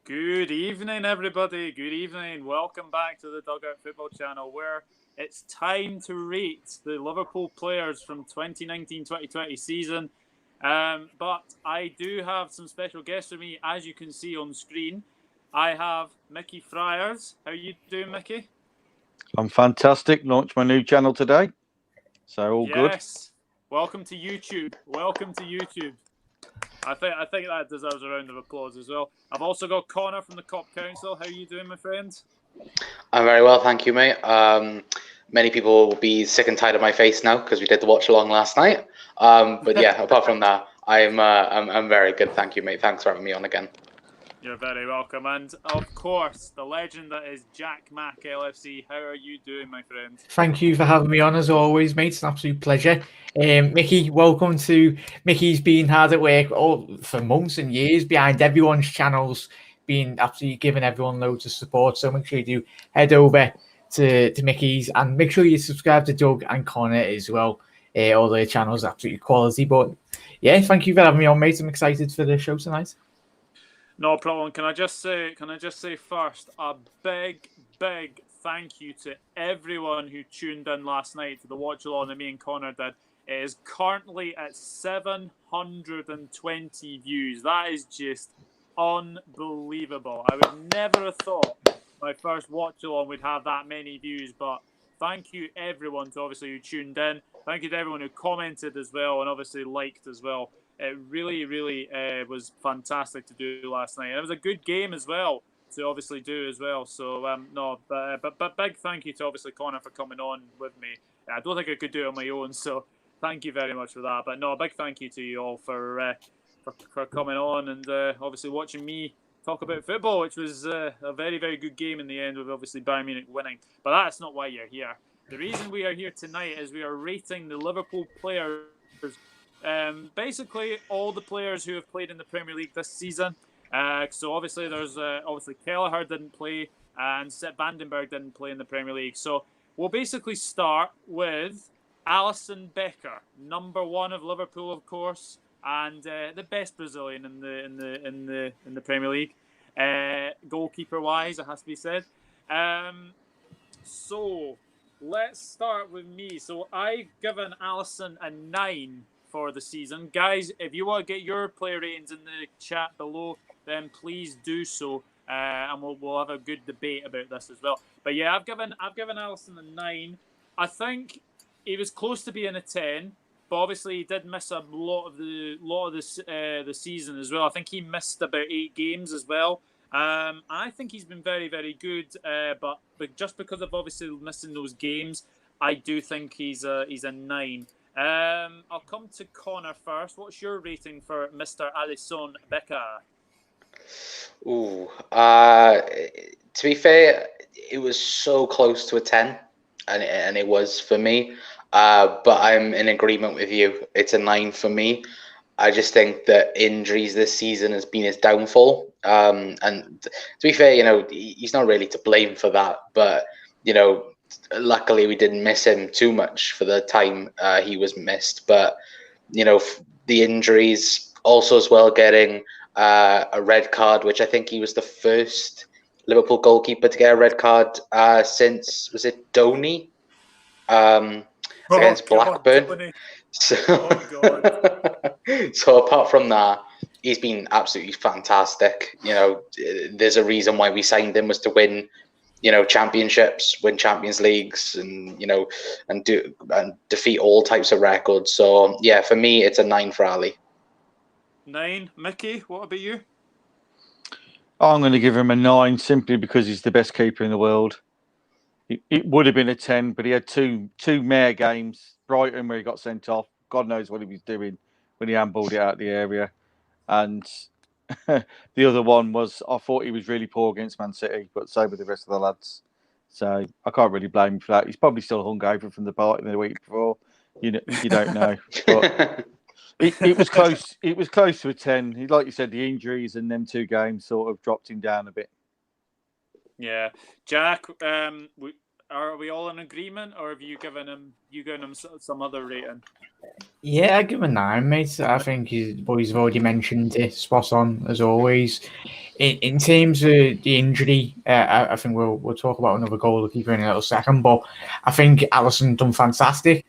Good evening, everybody. Good evening. Welcome back to the Dugout Football Channel, where it's time to rate the Liverpool players from 2019-2020 season. But I do have some special guests with me, as you can see on screen. I have Mickey Fryers. How are you doing, Mickey? I'm fantastic. Launched my new channel today, so all good. Yes. Welcome to YouTube. Welcome to YouTube. I think that deserves a round of applause as well. I've also got Connor from the Kop Council. How are you doing, my friend? I'm very well, thank you, mate. Many people will be sick and tired of my face now because we did the watch along last night. But yeah, apart from that, I'm very good, thank you, mate. Thanks for having me on again. You're very welcome. And of course, the legend that is Jack Mack LFC. How are you doing, my friend? Thank you for having me on as always, mate. It's an absolute pleasure. Mickey, welcome to Mickey's been hard at work for months and years behind everyone's channels, being absolutely giving everyone loads of support. So make sure you do head over to Mickey's and make sure you subscribe to Doug and Connor as well. All their channels absolutely quality. But yeah, thank you for having me on, mate. I'm excited for the show tonight. No problem. Can I just say first a big thank you to everyone who tuned in last night to the watch along that me and Connor did. It is currently at 720 views. That is just unbelievable. I would never have thought my first watch along would have that many views, but thank you everyone to obviously who tuned in. Thank you to everyone who commented as well and obviously liked as well. It really was fantastic to do last night. And it was a good game as well to obviously do as well. So, but big thank you to obviously Connor for coming on with me. I don't think I could do it on my own, so thank you very much for that. But no, a big thank you to you all for coming on and obviously watching me talk about football, which was a very good game in the end with obviously Bayern Munich winning. But that's not why you're here. The reason we are here tonight is we are rating the Liverpool players. Basically, all the players who have played in the Premier League this season. So obviously, there's Kelleher didn't play and Sepp Vandenberg didn't play in the Premier League. So we'll basically start with Alison Becker, number 1 of Liverpool, of course, and the best Brazilian in the Premier League, goalkeeper wise, it has to be said. So let's start with me. So I've given Alison a 9. For the season. Guys, if you want to get your player ratings in the chat below, then please do so, and we'll have a good debate about this as well. But yeah, I've given Alison a 9. I think he was close to being a 10, but obviously he did miss a lot of the season as well. I think he missed about 8 games as well. I think he's been very good, but just because of obviously missing those games, I do think he's a 9. I'll come to Connor first. What's your rating for Mr. Alison Becker? To be fair, it was so close to a 10, and it was for me. But I'm in agreement with you. It's a 9 for me. I just think that injuries this season has been his downfall. And to be fair, he's not really to blame for that. But luckily we didn't miss him too much for the time he was missed. But the injuries also as well, getting a red card, which I think he was the first Liverpool goalkeeper to get a red card since, was it Donny against Blackburn? So apart from that, he's been absolutely fantastic. There's a reason why we signed him, was to win championships, win Champions Leagues, and and defeat all types of records. So yeah, for me, it's a 9 for Ali. 9, Mickey. What about you? I'm going to give him a 9 simply because he's the best keeper in the world. It would have been a 10, but he had two mare games. Brighton, where he got sent off. God knows what he was doing when he handballed it out of the area, and the other one was, I thought he was really poor against Man City, but so were the rest of the lads. So I can't really blame him for that. He's probably still hungover from the party the week before. You don't know. But it was close. It was close to a 10. Like you said, the injuries and them 2 games sort of dropped him down a bit. Yeah, Jack. Are we all in agreement, or have you given him some other rating? Yeah, I give him a 9, mate. I think boys have already mentioned it. Spot on as always. in terms of the injury, I think we'll talk about another goalkeeper in a little second. But I think Alison done fantastic.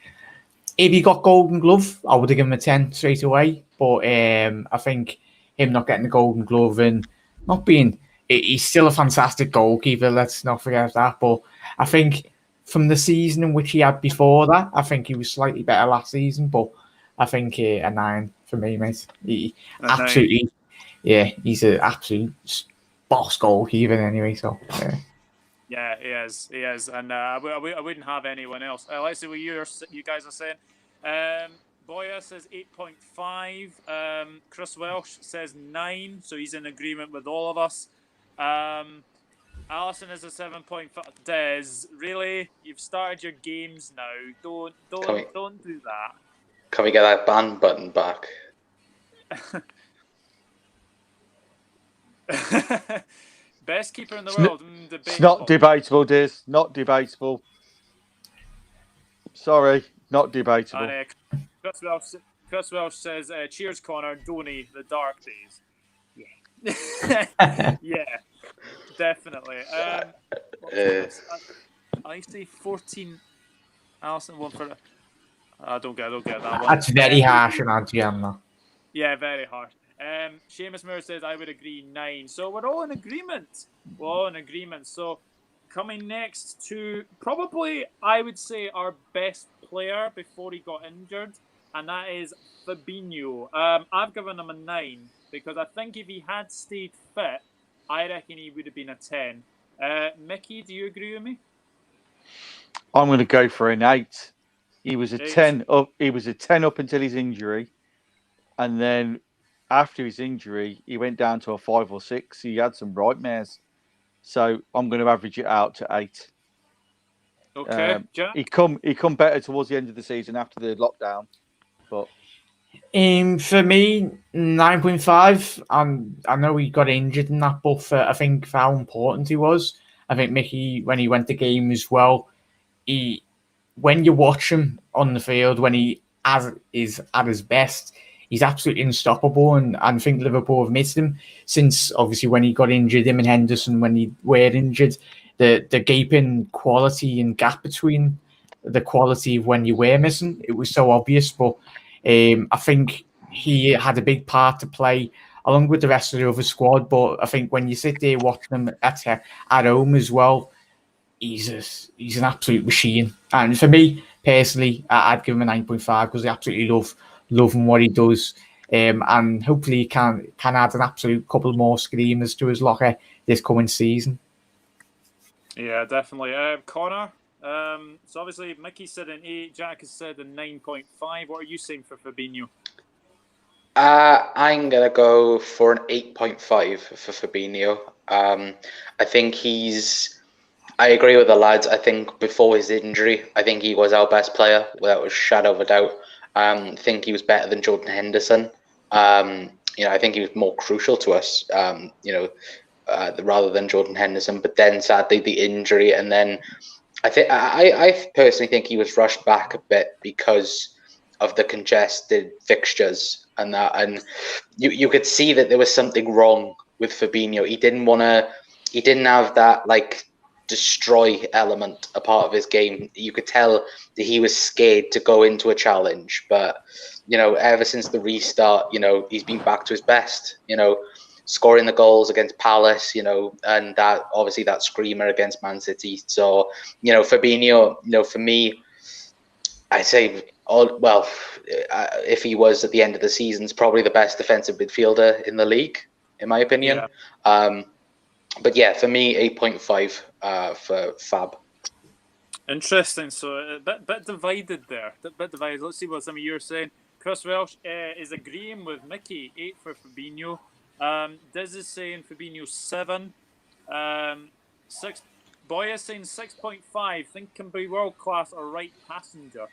If he got Golden Glove, I would have given him a 10 straight away. But I think him not getting the Golden Glove and not being, he's still a fantastic goalkeeper. Let's not forget that. But I think from the season in which he had before that, I think he was slightly better last season. But I think a 9 for me, mate. He absolutely, yeah, he's an absolute boss goalkeeper anyway. So yeah. Yeah, he is, and I wouldn't have anyone else. Let's see what you guys are saying. Boya says 8.5. Chris Welsh says 9, so he's in agreement with all of us. Alison is a 7.5. Des, really, you've started your games now. Don't do that. Can we get that ban button back? Best keeper in the world. It's not debatable, Diz. Not debatable. Sorry, not debatable. Chris Welsh says, cheers, Connor. Donny, the dark days. Yeah. Yeah, definitely. I say 14. Alison, one for... I don't get that one. That's very harsh on Adrian. Yeah, very harsh. Seamus Moore says, I would agree 9. So we're all in agreement. So coming next to probably, I would say, our best player before he got injured, and that is Fabinho. I've given him a 9 because I think if he had stayed fit, I reckon he would have been a 10. Mickey, do you agree with me? I'm going to go for an 8. He was a 10 up. He was a 10 up until his injury, and then after his injury, he went down to a 5 or 6. He had some nightmares, so I'm going to average it out to 8. Okay, Jack? He come better towards the end of the season after the lockdown, but for me 9.5. I know he got injured in that, but I think for how important he was, I think Mickey, when he went to game as well, when you watch him on the field, when he is at his best, he's absolutely unstoppable. And I think Liverpool have missed him since, obviously, when he got injured, him and Henderson, when he were injured, the gaping quality and gap between the quality of when you were missing, it was so obvious. But I think he had a big part to play along with the rest of the other squad. But I think when you sit there watching him at home as well, he's an absolute machine. And for me personally, I'd give him a 9.5 because I absolutely love him what he does. And hopefully he can add an absolute couple more screamers to his locker this coming season. Yeah, definitely. Connor, so obviously Mickey said an 8, Jack has said a 9.5. What are you saying for Fabinho? I'm going to go for an 8.5 for Fabinho. I think I agree with the lads. I think before his injury, I think he was our best player without a shadow of a doubt. I think he was better than Jordan Henderson. I think he was more crucial to us, rather than Jordan Henderson. But then sadly the injury, and then I personally think he was rushed back a bit because of the congested fixtures and that. And you could see that there was something wrong with Fabinho. He didn't have that destroy element a part of his game. You could tell that he was scared to go into a challenge, but ever since the restart, he's been back to his best, scoring the goals against Palace, and that obviously that screamer against Man City. So Fabinho, for me, I say, if he was at the end of the season, is probably the best defensive midfielder in the league, in my opinion. Yeah. But yeah, for me, 8.5 for Fab. Interesting. So a bit divided there. Let's see what some of you are saying. Chris Welsh is agreeing with Mickey, 8 for Fabinho. Diz is saying Fabinho 7. 6. Boy is saying 6.5. Think can be world class or right passenger.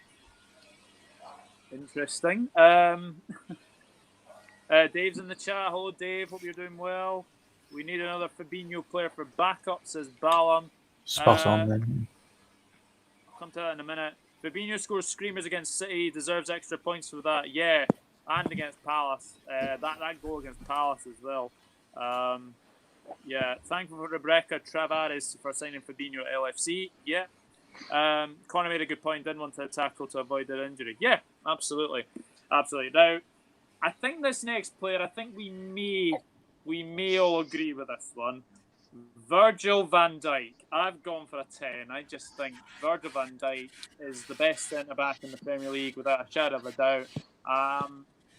Interesting. Dave's in the chat. Hello, Dave. Hope you're doing well. We need another Fabinho player for backup, says Ballum. Spot on then. I'll come to that in a minute. Fabinho scores screamers against City. Deserves extra points for that. Yeah. And against Palace. That goal against Palace as well. Yeah. Thankful for Rebecca Travares for signing Fabinho at LFC. Yeah. Connor made a good point. Didn't want to tackle to avoid their injury. Yeah, absolutely. Now, I think this next player, I think we may all agree with this one. Virgil Van Dyke. I've gone for a 10. I just think Virgil Van Dyke is the best centre-back in the Premier League without a shadow of a doubt.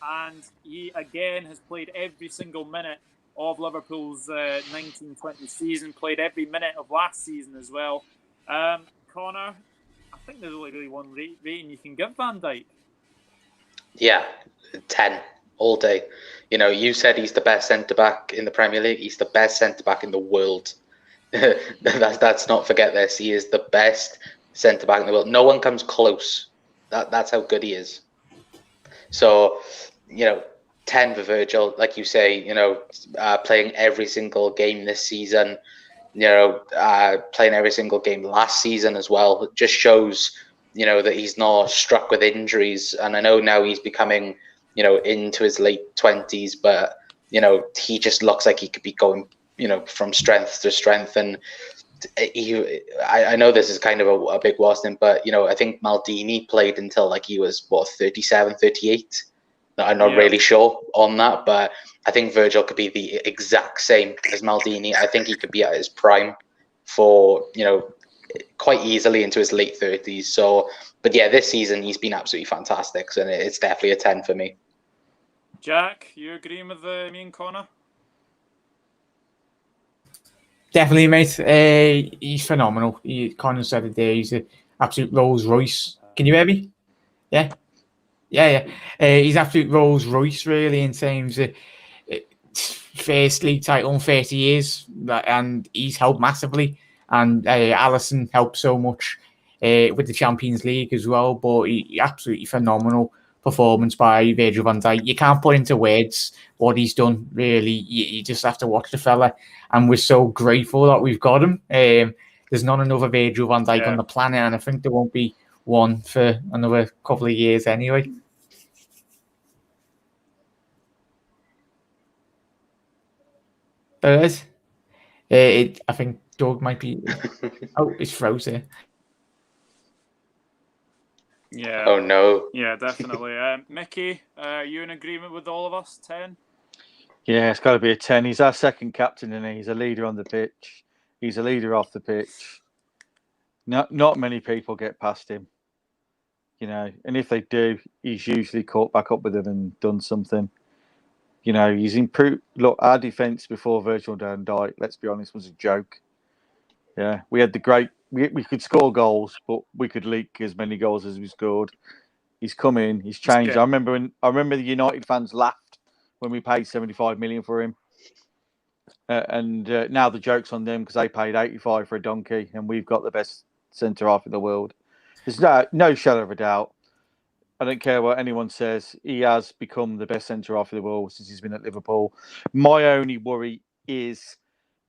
And he, again, has played every single minute of Liverpool's 1920 season, played every minute of last season as well. Connor, I think there's only really one rating you can give Van Dyke. Yeah, 10 all day. You know, you said he's the best centre-back in the Premier League. He's the best centre-back in the world. That's not forget this. He is the best centre-back in the world. No one comes close. That's how good he is. So, you know, 10 for Virgil. Like you say, you know, playing every single game this season, you know, playing every single game last season as well. It just shows, you know, that he's not struck with injuries. And I know now he's becoming, you know, into his late 20s, but, you know, he just looks like he could be going, you know, from strength to strength. And I know this is kind of a big wasn't, but, you know, I think Maldini played until like he was, 37, 38. I'm not really sure on that, but I think Virgil could be the exact same as Maldini. I think he could be at his prime for, you know, quite easily into his late 30s. So, but yeah, this season he's been absolutely fantastic, and it's definitely a 10 for me. Jack, you agreeing with me and Connor? Definitely, mate. He's phenomenal. Connor said it there. He's an absolute Rolls Royce. Can you hear me? Yeah. He's absolute Rolls Royce, really, in terms of first league title in 30 years, and he's helped massively. And Alison helped so much with the Champions League as well. But absolutely phenomenal performance by Virgil van Dijk. You can't put into words what he's done, really. You just have to watch the fella. And we're so grateful that we've got him. There's not another Virgil van Dijk on the planet, and I think there won't be one for another couple of years anyway. There is. I think Doug might be. Oh, it's frozen. Yeah. Oh no. Yeah, definitely. Mickey, are you in agreement with all of us? 10? Yeah, it's got to be a 10. He's our second captain, and he's a leader on the pitch. He's a leader off the pitch. Not many people get past him, you know. And if they do, he's usually caught back up with them and done something. You know, he's improved. Look, our defence before Virgil Van Dyke, let's be honest, was a joke. Yeah, we had we could score goals, but we could leak as many goals as we scored. He's come in, he's changed. I remember the United fans laughed when we paid 75 million for him. And now the joke's on them because they paid 85 for a donkey, and we've got the best centre-half in the world. There's no shadow of a doubt. I don't care what anyone says. He has become the best centre-half in the world since he's been at Liverpool. My only worry is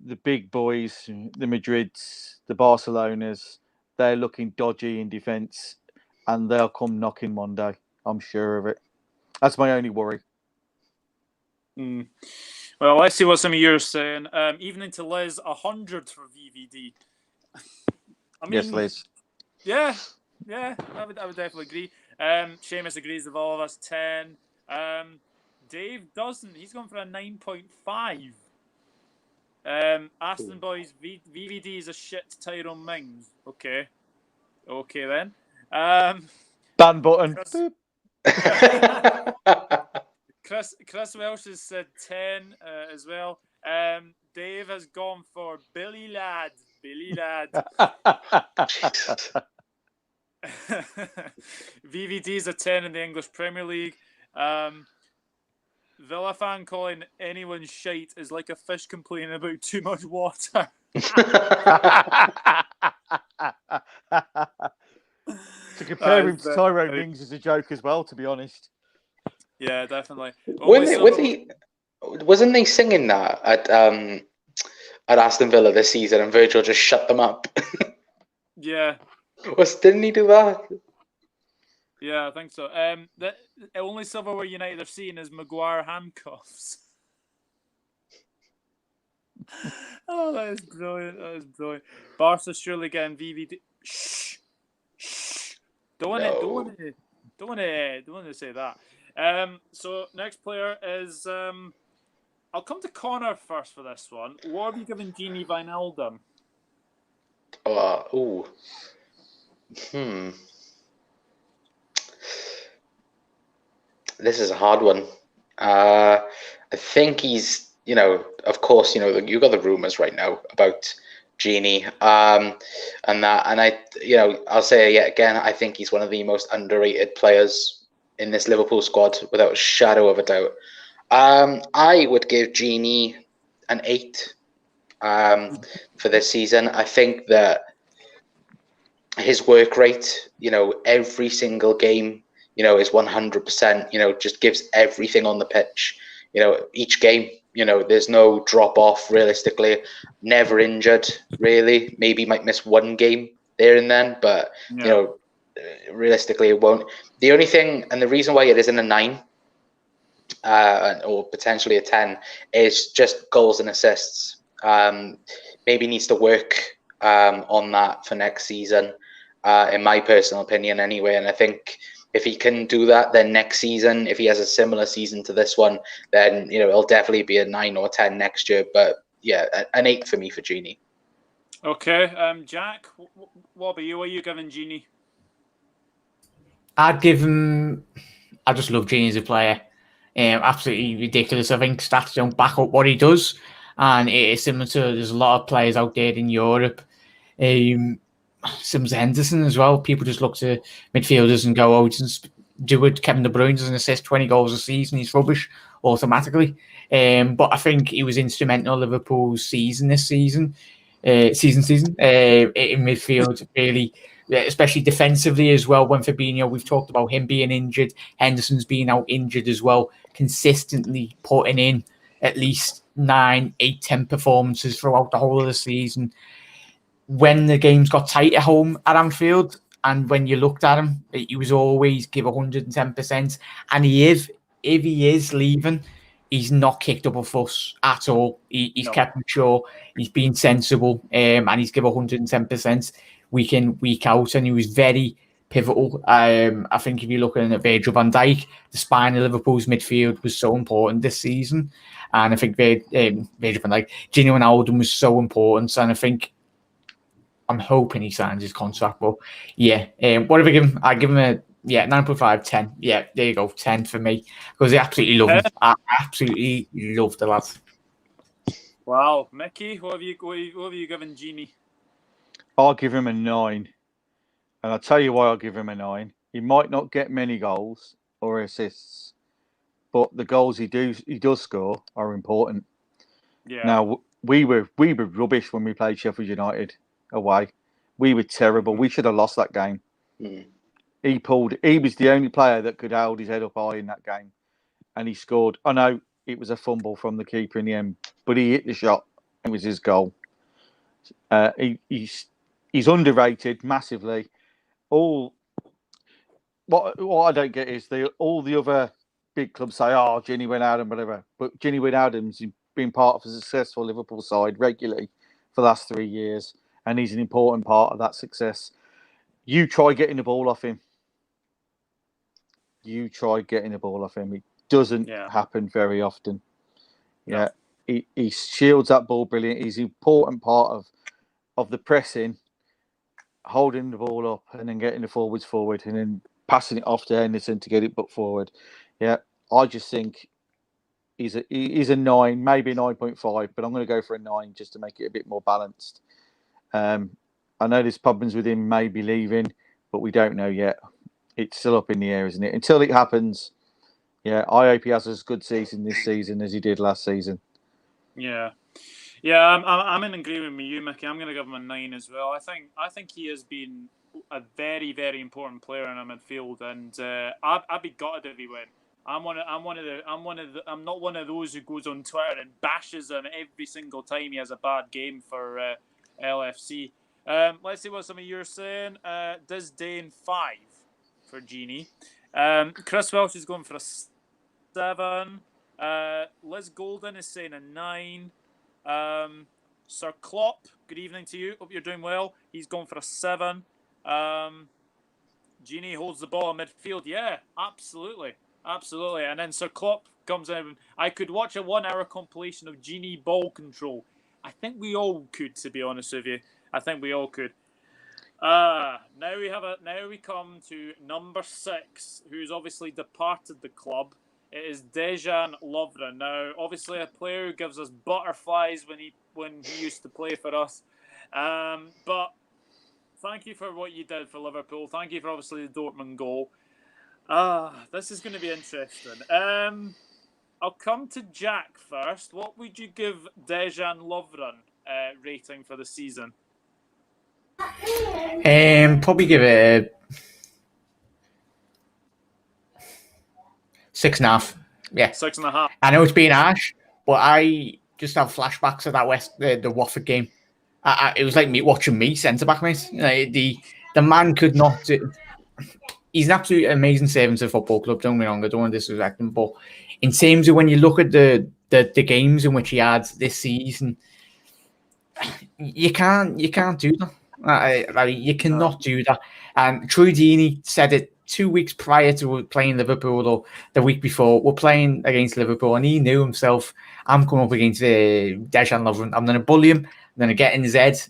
the big boys, the Madrids, the Barcelonas. They're looking dodgy in defence, and they'll come knocking one day. I'm sure of it. That's my only worry. Well, let's see what some of you are saying. Evening to Liz, 100 for VVD. I mean, yes, Liz. Yeah, I would definitely agree. Seamus agrees with all of us, 10. Dave doesn't. He's gone for a 9.5. Aston Boys, VVD is a shit Tyrone Mings. Okay then. Ban button. Chris Welsh has said 10 as well. Dave has gone for Billy Ladd. VVD is a 10 in the English Premier League. Villa fan calling anyone shite is like a fish complaining about too much water. To compare him to Tyrone Mings is a joke as well, to be honest. Yeah, definitely. Wasn't they singing that at Aston Villa this season, and Virgil just shut them up? Yeah. Didn't he do that? Yeah, I think so. The only silverware United have seen is Maguire handcuffs. Oh, that is brilliant. That is brilliant. Barca surely getting VVD. Shh. Shh. Don't want to say that. So next player is I'll come to Connor first for this one. What have you given Gini Wijnaldum? This is a hard one. I think he's, of course, you got the rumors right now about Gini, and I'll say it yet again. I think he's one of the most underrated players in this Liverpool squad, without a shadow of a doubt. I would give Gini an 8 for this season. I think that his work rate, every single game, is 100%, just gives everything on the pitch. Each game, there's no drop off realistically, never injured really. Maybe might miss one game there and then, but realistically it won't. The only thing, and the reason why it isn't a 9 or potentially a 10, is just goals and assists. Maybe needs to work on that for next season, in my personal opinion anyway. And I think if he can do that, then next season, if he has a similar season to this one, then it'll definitely be a 9 or 10 next year. But yeah, an 8 for me for Gini. Okay, Jack, what about you? What are you giving Gini? I'd give him. I just love Gini as a player. Absolutely ridiculous. I think stats don't back up what he does, and it is similar to there's a lot of players out there in Europe. Similar to Henderson as well. People just look to midfielders and go, just do it. Kevin De Bruyne doesn't assist 20 goals a season. He's rubbish automatically. But I think he was instrumental in Liverpool's season this season. In midfield, really, especially defensively as well. When Fabinho, we've talked about him being injured, Henderson's being out injured as well, consistently putting in at least 9, 8, 10 performances throughout the whole of the season. When the games got tight at home at Anfield, and when you looked at him, he was always give 110%. And if he is leaving, he's not kicked up a fuss at all. He's kept mature. He's been sensible, and he's given 110% week in, week out. And he was very pivotal. I think if you're looking at Virgil Van Dyke, the spine of Liverpool's midfield was so important this season. And I think Virgil Van Dyke, Gini Wijnaldum was so important. And I think I'm hoping he signs his contract. But yeah, what have I given him? I give him a 9.5, 10. Yeah, there you go, 10 for me, because I absolutely love him. I absolutely love the lad. Wow, Mickey, what have you given Gini? I'll give him a 9, and I'll tell you why I'll give him a 9. He might not get many goals or assists, but the goals he does score are important. Yeah. Now we were rubbish when we played Sheffield United away. We were terrible. We should have lost that game. He was the only player that could hold his head up high in that game, and he scored. I know it was a fumble from the keeper in the end, but he hit the shot. It was his goal. He's underrated massively. What I don't get is all the other big clubs say, Gini Wijnaldum, whatever. But Gini Wijnaldum's been part of a successful Liverpool side regularly for the last 3 years, and he's an important part of that success. You try getting the ball off him. It doesn't happen very often. Yeah, no. He shields that ball brilliant. He's an important part of the pressing, holding the ball up and then getting the forwards forward and then passing it off to Henderson to get it put forward. Yeah, I just think he's a 9, maybe a 9.5, but I'm going to go for a 9 just to make it a bit more balanced. I know there's problems with him maybe leaving, but we don't know yet. It's still up in the air, isn't it? Until it happens, I hope he has as good season this season as he did last season. Yeah, I'm in agreement with you, Mickey. I'm going to give him a 9 as well. I think he has been a very, very important player in our midfield, and I'd be gutted if he went. I'm not one of those who goes on Twitter and bashes him every single time he has a bad game for LFC. Let's see what some of you are saying. Disdain 5 for Gini. Chris Welsh is going for a 7. Liz Golden is saying a 9. Sir Klopp, good evening to you. Hope you're doing well. He's gone for a 7. Genie holds the ball in midfield. Yeah, absolutely. Absolutely. And then Sir Klopp comes in. I could watch a 1-hour compilation of Genie ball control. I think we all could, to be honest with you. I think we all could. Now we come to number 6, who's obviously departed the club. It is Dejan Lovren. Now, obviously, a player who gives us butterflies when he used to play for us. But thank you for what you did for Liverpool. Thank you for obviously the Dortmund goal. This is going to be interesting. I'll come to Jack first. What would you give Dejan Lovren rating for the season? Probably give it a 6.5. Yeah, 6.5. I know it's being harsh, but I just have flashbacks of that the Watford game. It was like watching me centre back, mate. The man could not. He's an absolute amazing servant to the football club. Don't get me wrong, I don't want to disrespect him, but in terms of when you look at the games in which he had this season, you can't do that. You cannot do that. And Troy Deeney said it 2 weeks prior to playing Liverpool, or the week before, we're playing against Liverpool, and he knew himself, I'm coming up against Dejan Lovren. I'm going to bully him. I'm going to get in his head.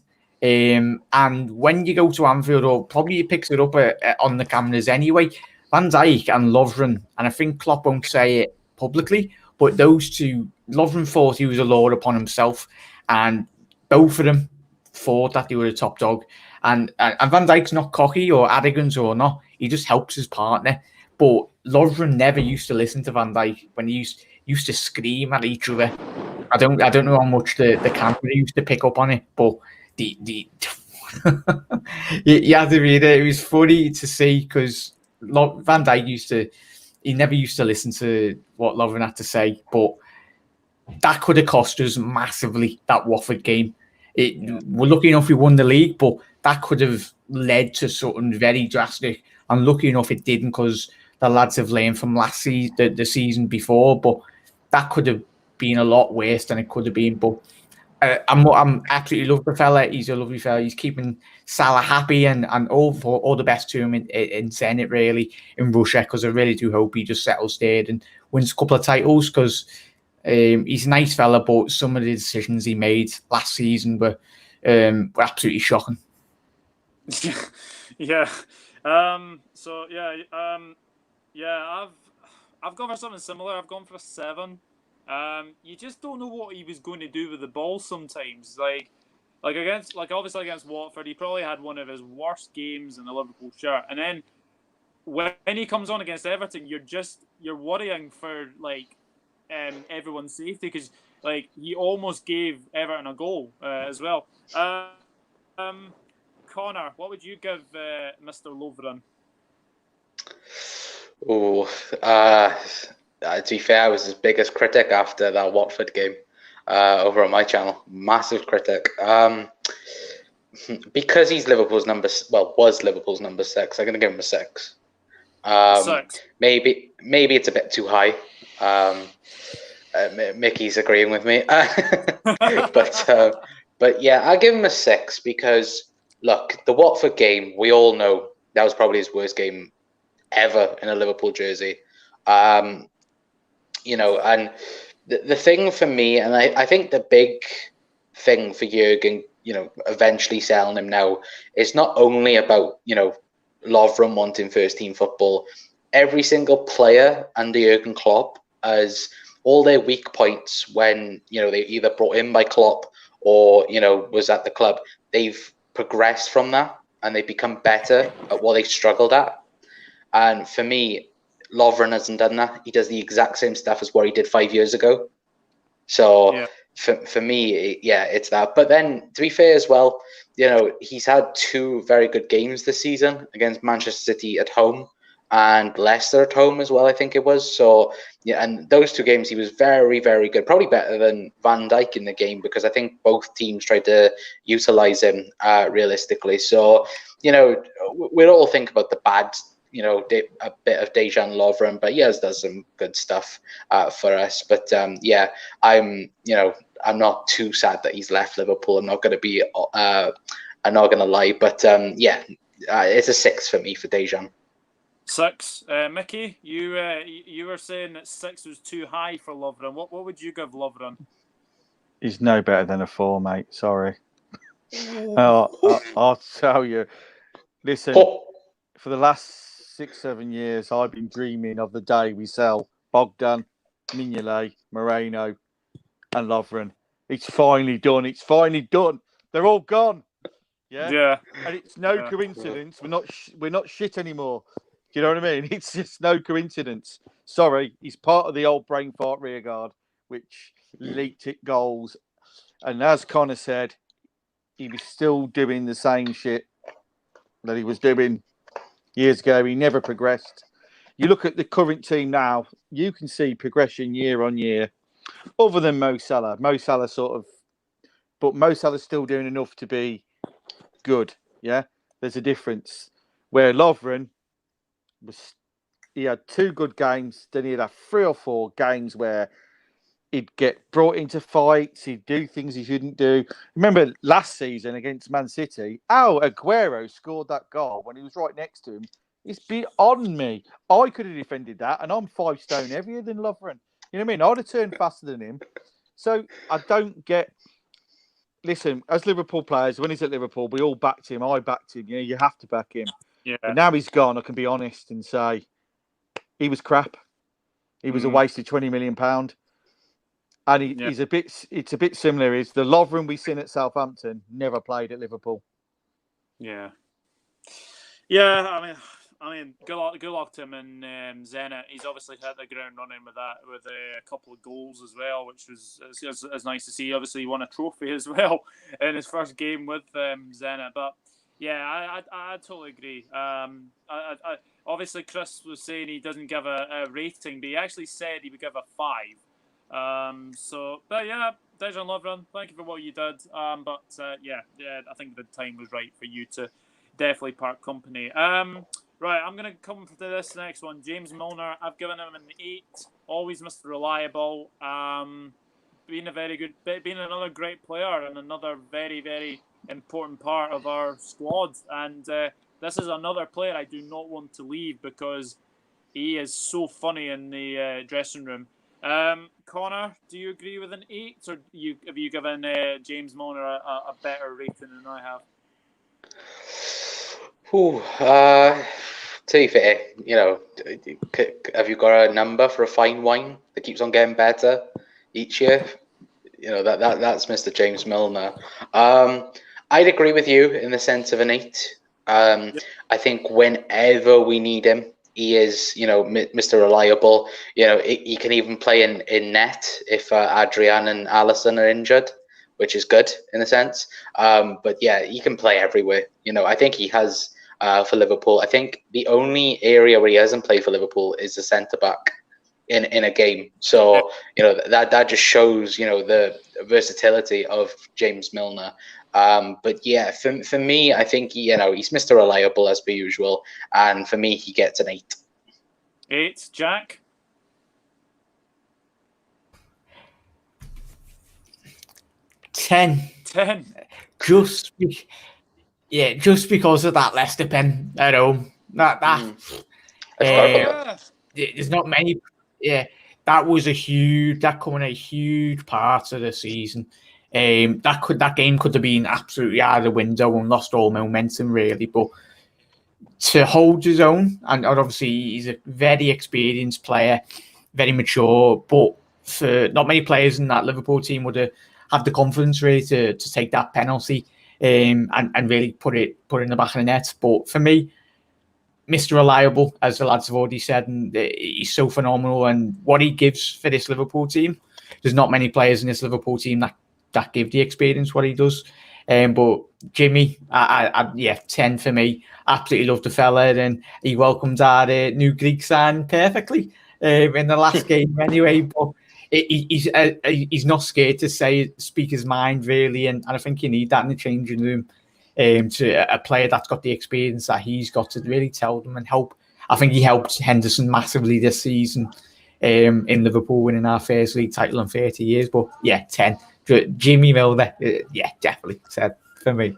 And when you go to Anfield, or probably he picks it up on the cameras anyway, Van Dyke and Lovren, and I think Klopp won't say it publicly, but those two, Lovren thought he was a lord upon himself, and both of them thought that they were a top dog. And Van Dijk's not cocky or arrogant or not. He just helps his partner. But Lovren never used to listen to Van Dyke when he used to scream at each other. I don't know how much the camera used to pick up on it, but the you had to read it. It was funny to see because Van Dyke never used to listen to what Lovren had to say, but that could have cost us massively, that Watford game. We're lucky enough we won the league, but that could have led to something very drastic. I'm lucky enough it didn't, because the lads have learned from last season, the season before, but that could have been a lot worse than it could have been. But I'm absolutely love the fella. He's a lovely fella. He's keeping Salah happy, and all the best to him in Zenit, really, in Russia, because I really do hope he just settles there and wins a couple of titles, because he's a nice fella, but some of the decisions he made last season were absolutely shocking. Yeah. I've gone for something similar. I've gone for a 7. You just don't know what he was going to do with the ball sometimes. Obviously against Watford, he probably had one of his worst games in the Liverpool shirt. And then when he comes on against Everton, you're worrying for everyone's safety, because he almost gave Everton a goal as well. Connor, what would you give Mr. Lovren? To be fair, I was his biggest critic after that Watford game over on my channel. Massive critic. Because he's was Liverpool's number 6, I'm going to give him a 6. 6. Maybe it's a bit too high. Mickey's agreeing with me. But yeah, I'll give him a 6 because, look, the Watford game, we all know that was probably his worst game ever in a Liverpool jersey. And the thing for me, and I think the big thing for Jurgen, eventually selling him now, is not only about, Lovren wanting first team football. Every single player under Jurgen Klopp has all their weak points when, they either brought in by Klopp or, was at the club. They've progressed from that and they've become better at what they struggled at. And for me, Lovren hasn't done that. He does the exact same stuff as what he did 5 years ago. So yeah. For me, yeah, it's that. But then, to be fair as well, he's had 2 very good games this season against Manchester City at home and Leicester at home as well, I think it was. So, yeah, and those 2 games, he was very, very good. Probably better than Van Dyke in the game, because I think both teams tried to utilize him realistically. So, we'll all think about the bad, a bit of Dejan Lovren, but he does some good stuff for us. But yeah, I'm, I'm not too sad that he's left Liverpool. I'm not going to be, I'm not going to lie, but it's a 6 for me for Dejan. 6. Mickey, you were saying that 6 was too high for Lovren. What would you give Lovren? He's no better than a 4, mate. Sorry. I'll tell you. Listen, for the last 6-7 years, I've been dreaming of the day we sell Bogdan, Mignolet, Moreno, and Lovren. It's finally done. It's finally done. They're all gone. Yeah. And it's no coincidence. We're not shit anymore. Do you know what I mean? It's just no coincidence. Sorry, he's part of the old brain fart rearguard, which leaked it goals. And as Connor said, he was still doing the same shit that he was doing years ago. He never progressed. You look at the current team now, you can see progression year on year, other than Mo Salah. Mo Salah's still doing enough to be good. Yeah, there's a difference. Where Lovren he had 2 good games, then he'd have 3 or 4 games where he'd get brought into fights, he'd do things he shouldn't do. Remember last season against Man City, Aguero scored that goal when he was right next to him. It's beyond me. I could have defended that, and I'm 5 stone heavier than Lovren. You know what I mean? I'd have turned faster than him. So I don't get... Listen, as Liverpool players, when he's at Liverpool, we all backed him. I backed him. You have to back him. Yeah. But now he's gone, I can be honest and say he was crap. He was a wasted £20 million. And he's it's a bit similar. Is the Lovren we seen at Southampton never played at Liverpool? Yeah. Yeah, I mean, good luck to him in Zenit. He's obviously hit the ground running with that, with a couple of goals as well, which was it's nice to see. Obviously, he won a trophy as well in his first game with Zenit. But yeah, I totally agree. Obviously, Chris was saying he doesn't give a rating, but he actually said he would give a 5. But yeah, Dejan Lovren, thank you for what you did. I think the time was right for you to definitely part company. Right, I'm going to come to this next one. James Milner, I've given him an 8. Always Mr. Reliable. Being another great player and another very, very important part of our squad. And this is another player I do not want to leave because he is so funny in the dressing room. Connor, do you agree with an 8, or have you given James Milner a better rating than I have? To be fair, have you got a number for a fine wine that keeps on getting better each year? That's Mr. James Milner. I'd agree with you in the sense of an 8. I think whenever we need him, he is, Mr. Reliable. He can even play in net if Adrian and Alison are injured, which is good in a sense. But yeah, he can play everywhere. I think he has for Liverpool. I think the only area where he hasn't played for Liverpool is the centre back in a game. So that just shows the versatility of James Milner. But yeah, for me, I think he's Mr. Reliable as per usual, and for me, he gets an 8. 8, Jack. 10. 10. Just because of that Leicester pen at home. There's not many. Yeah, that was that coming a huge part of the season. That game could have been absolutely out of the window and lost all momentum really. But to hold his own, and obviously he's a very experienced player, very mature. But for not many players in that Liverpool team would have the confidence really to take that penalty and really put it in the back of the net. But for me, Mr. Reliable, as the lads have already said, and he's so phenomenal. And what he gives for this Liverpool team, there's not many players in this Liverpool team that give the experience what he does. But Jimmy, 10 for me. Absolutely love the fella, and he welcomed our new Greek sign perfectly in the last game anyway. But he's not scared to speak his mind really, and I think you need that in the changing room. To a player that's got the experience that he's got to really tell them and help. I think he helped Henderson massively this season in Liverpool winning our first league title in 30 years. But yeah, 10. Jimmy Milner, yeah, definitely said for me.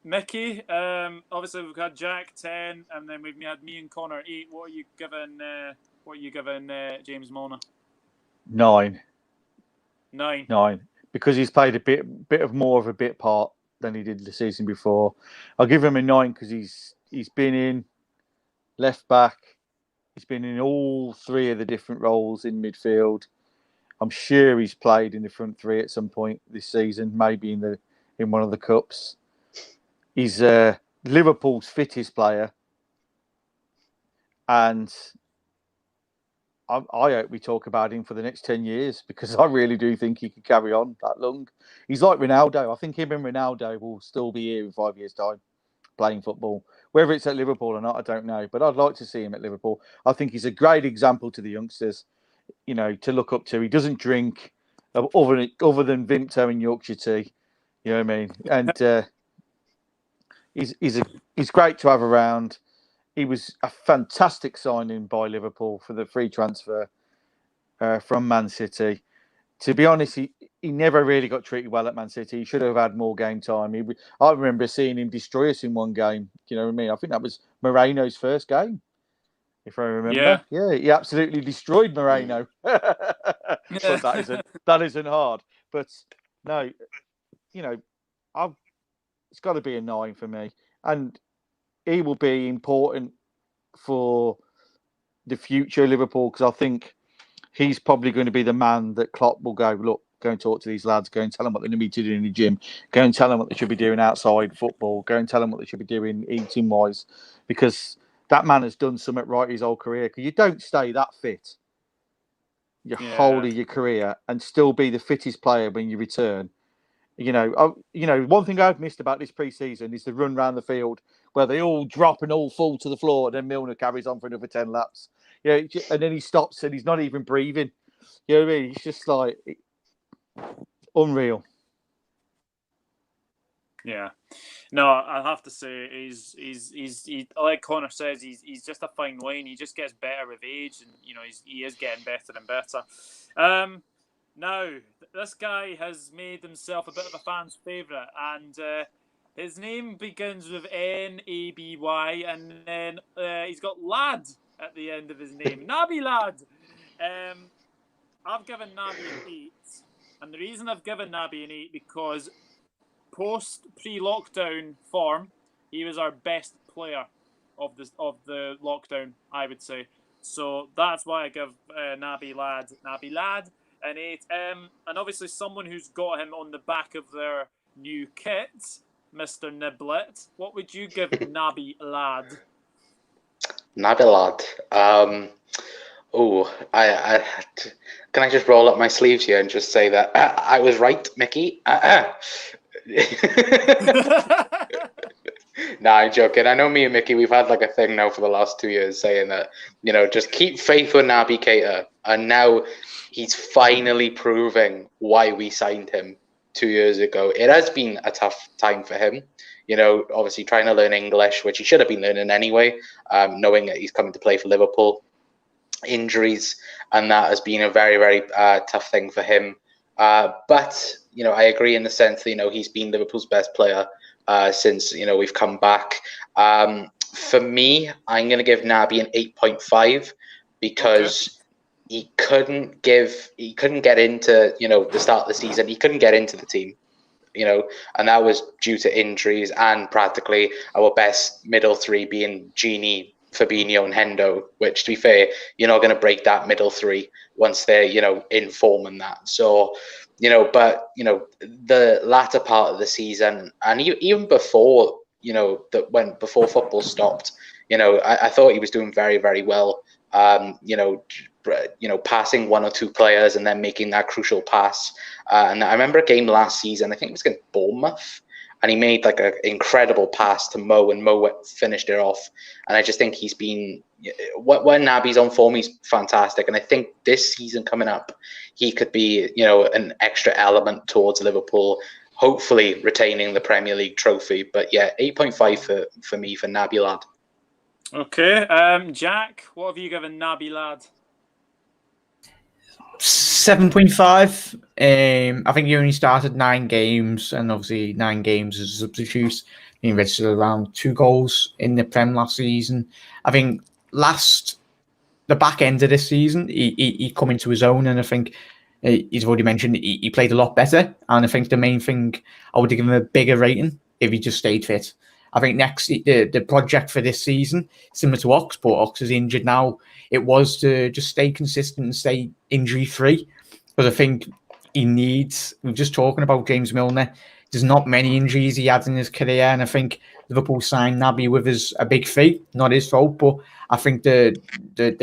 Mickey, obviously we've had Jack 10, and then we've had me and Connor 8. What are you giving? James Milner? 9. 9. Because he's played a bit of more of a bit part than he did the season before. I'll give him a 9 because he's been in left back. He's been in all 3 of the different roles in midfield. I'm sure he's played in the front 3 at some point this season, maybe in one of the cups. He's Liverpool's fittest player, and I hope we talk about him for the next 10 years because I really do think he could carry on that long. He's like Ronaldo. I think him and Ronaldo will still be here in 5 years' time playing football. Whether it's at Liverpool or not, I don't know. But I'd like to see him at Liverpool. I think he's a great example to the youngsters, to look up to. He doesn't drink other than Vimto and Yorkshire tea. You know what I mean? And he's great to have around. He was a fantastic signing by Liverpool for the free transfer from Man City. To be honest, he never really got treated well at Man City. He should have had more game time. I remember seeing him destroy us in one game. You know what I mean? I think that was Moreno's first game, if I remember. Yeah, he absolutely destroyed Moreno. But that isn't hard. But no, it's got to be a 9 for me. And he will be important for the future of Liverpool because I think he's probably going to be the man that Klopp will go and talk to these lads, go and tell them what they need to do in the gym, go and tell them what they should be doing outside football, go and tell them what they should be doing eating-wise, because that man has done something right his whole career. Because you don't stay that fit your whole of your career and still be the fittest player when you return. One thing I've missed about this pre-season is the run around the field where they all drop and all fall to the floor, and then Milner carries on for another 10 laps. And then he stops and he's not even breathing. You know what I mean? It's just like unreal. Yeah. No, I have to say he's like Connor says, he's just a fine line. He just gets better with age, and he is getting better and better. Now, this guy has made himself a bit of a fan's favourite, and his name begins with Naby, and then he's got Lad at the end of his name. Naby Lad. I've given Naby an 8, and the reason I've given Naby an 8 because pre-lockdown form, he was our best player of the lockdown, I would say. So that's why I give Naby Lad an 8. And obviously someone who's got him on the back of their new kit, Mr. Niblet. What would you give Naby Lad? Naby Lad. Can I just roll up my sleeves here and just say that I was right, Mickey? Nah, I'm joking. I know me and Mickey, we've had like a thing now for the last 2 years saying that, just keep faith with Naby Keita. And now he's finally proving why we signed him 2 years ago. It has been a tough time for him. Obviously trying to learn English, which he should have been learning anyway, knowing that he's coming to play for Liverpool. Injuries, and that has been a very, very tough thing for him. But I agree in the sense that, he's been Liverpool's best player since, we've come back. For me, I'm going to give Naby an 8.5 because he couldn't get into, the start of the season. He couldn't get into the team, and that was due to injuries and practically our best middle 3 being Gini, Fabinho and Hendo, which, to be fair, you're not going to break that middle 3 once they're, in form and that. So, the latter part of the season and even before, before football stopped, I thought he was doing very, very well. Passing 1 or 2 players and then making that crucial pass. And I remember a game last season, I think it was against Bournemouth, and he made like an incredible pass to Mo, and Mo finished it off. And I just think he's been, when Naby's on form, he's fantastic. And I think this season coming up, he could be, an extra element towards Liverpool, hopefully retaining the Premier League trophy. But yeah, 8.5 for me for Naby Lad. Okay, Jack, what have you given Naby Lad? 7.5. I think he only started 9 games, and obviously 9 games as a substitute. He registered around 2 goals in the Prem last season. I think the back end of this season, he come into his own, and I think he's already mentioned he played a lot better. And I think the main thing, I would have given him a bigger rating if he just stayed fit. I think the project for this season, similar to Ox, but Ox is injured now. It was to just stay consistent and stay injury free, because I think he needs. We're just talking about James Milner. There's not many injuries he had in his career, and I think Liverpool signed Naby with a big fee. Not his fault, but I think the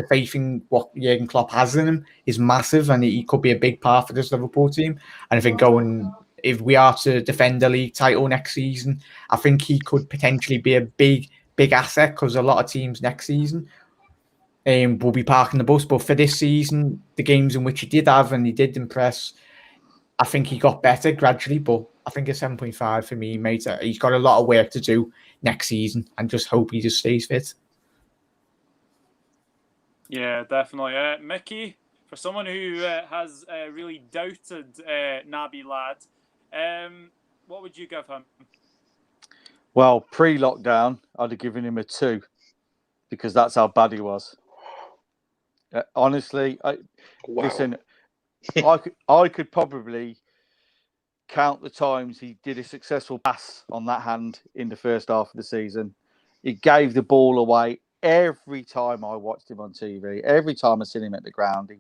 faith in what Jurgen Klopp has in him is massive, and he could be a big part for this Liverpool team. And I think if we are to defend the league title next season, I think he could potentially be a big asset, because a lot of teams next season will be parking the bus. But for this season, the games in which he did have and he did impress, I think he got better gradually. But I think a 7.5 for me, mate. He's got a lot of work to do next season, and just hope he just stays fit. Yeah, definitely. Mickey, for someone who has really doubted Naby Lad, what would you give him? Well, pre-lockdown, I'd have given him a 2 because that's how bad he was. Honestly, listen, I could probably count the times he did a successful pass on that hand in the first half of the season. He gave the ball away every time I watched him on TV. Every time I seen him at the ground,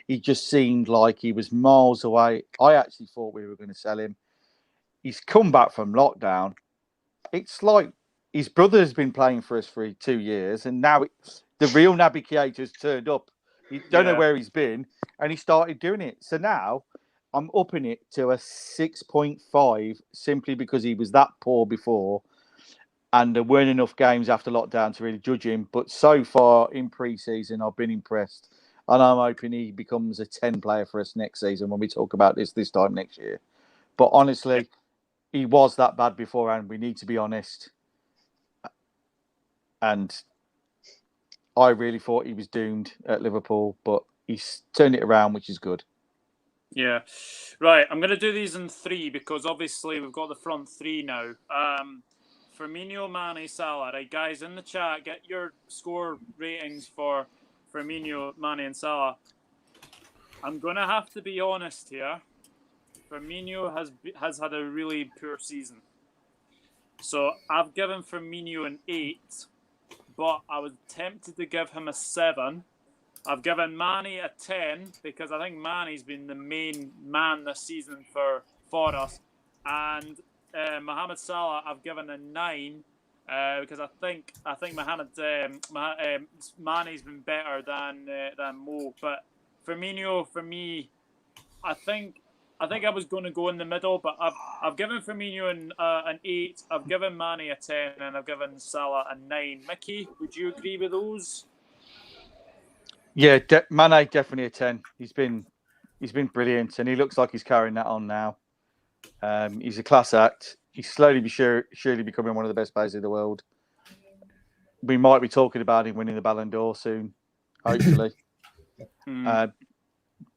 he just seemed like he was miles away. I actually thought we were going to sell him. He's come back from lockdown. It's like his brother has been playing for us for 2 years, and now the real Naby Keita has turned up. You don't know where he's been, and he started doing it. So now I'm upping it to a 6.5 simply because he was that poor before, and there weren't enough games after lockdown to really judge him. But so far in pre-season, I've been impressed, and I'm hoping he becomes a 10 player for us next season when we talk about this time next year. But honestly, he was that bad beforehand. We need to be honest. And I really thought he was doomed at Liverpool, but he's turned it around, which is good. Yeah. Right, I'm going to do these in 3 because obviously we've got the front 3 now. Firmino, Mane, Salah. Right, guys, in the chat, get your score ratings for Firmino, Mane and Salah. I'm going to have to be honest here. Firmino has had a really poor season. So I've given Firmino an 8, but I was tempted to give him a 7. I've given Mane a 10 because I think Mane's been the main man this season for us. And Mohamed Salah, I've given a 9 because I think Mane's been better than Mo. But Firmino, for me, I think I was going to go in the middle, but I've given Firmino an 8, I've given Mane a 10, and I've given Salah a 9. Mickey, would you agree with those? Yeah, Mane definitely a 10. He's been brilliant, and he looks like he's carrying that on now. He's a class act. He's slowly but surely becoming one of the best players in the world. We might be talking about him winning the Ballon d'Or soon, hopefully.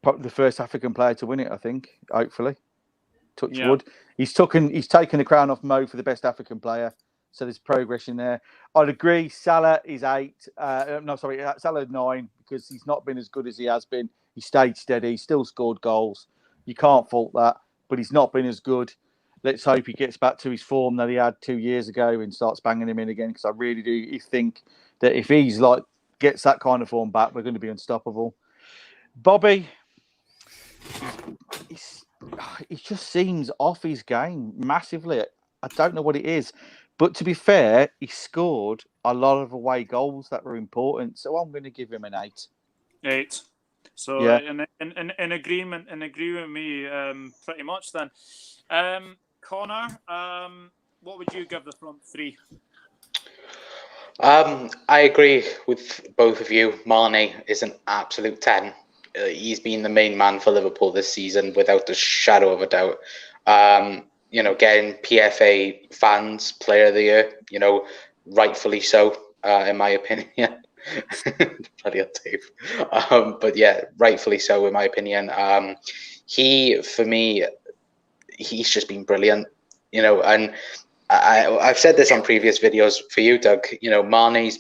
Probably the first African player to win it, I think. Hopefully, touch wood. He's taken the crown off Mo for the best African player. So there's progression there. I'd agree. Salah is 8. Salah 9 because he's not been as good as he has been. He stayed steady. Still scored goals. You can't fault that. But he's not been as good. Let's hope he gets back to his form that he had 2 years ago and starts banging him in again. Because I really do think that if he's gets that kind of form back, we're going to be unstoppable. Bobby, he just seems off his game massively. I don't know what it is. But to be fair, he scored a lot of away goals that were important. So I'm going to give him an 8. 8. So in agreement with me pretty much then. Connor, what would you give the front 3? I agree with both of you. Mane is an absolute 10. He's been the main man for Liverpool this season without a shadow of a doubt. Getting PFA fans Player of the Year, rightfully so, in my opinion. Bloody hell, Dave. But yeah, rightfully so, in my opinion. For me, he's just been brilliant, and I've said this on previous videos for you, Doug. Mane's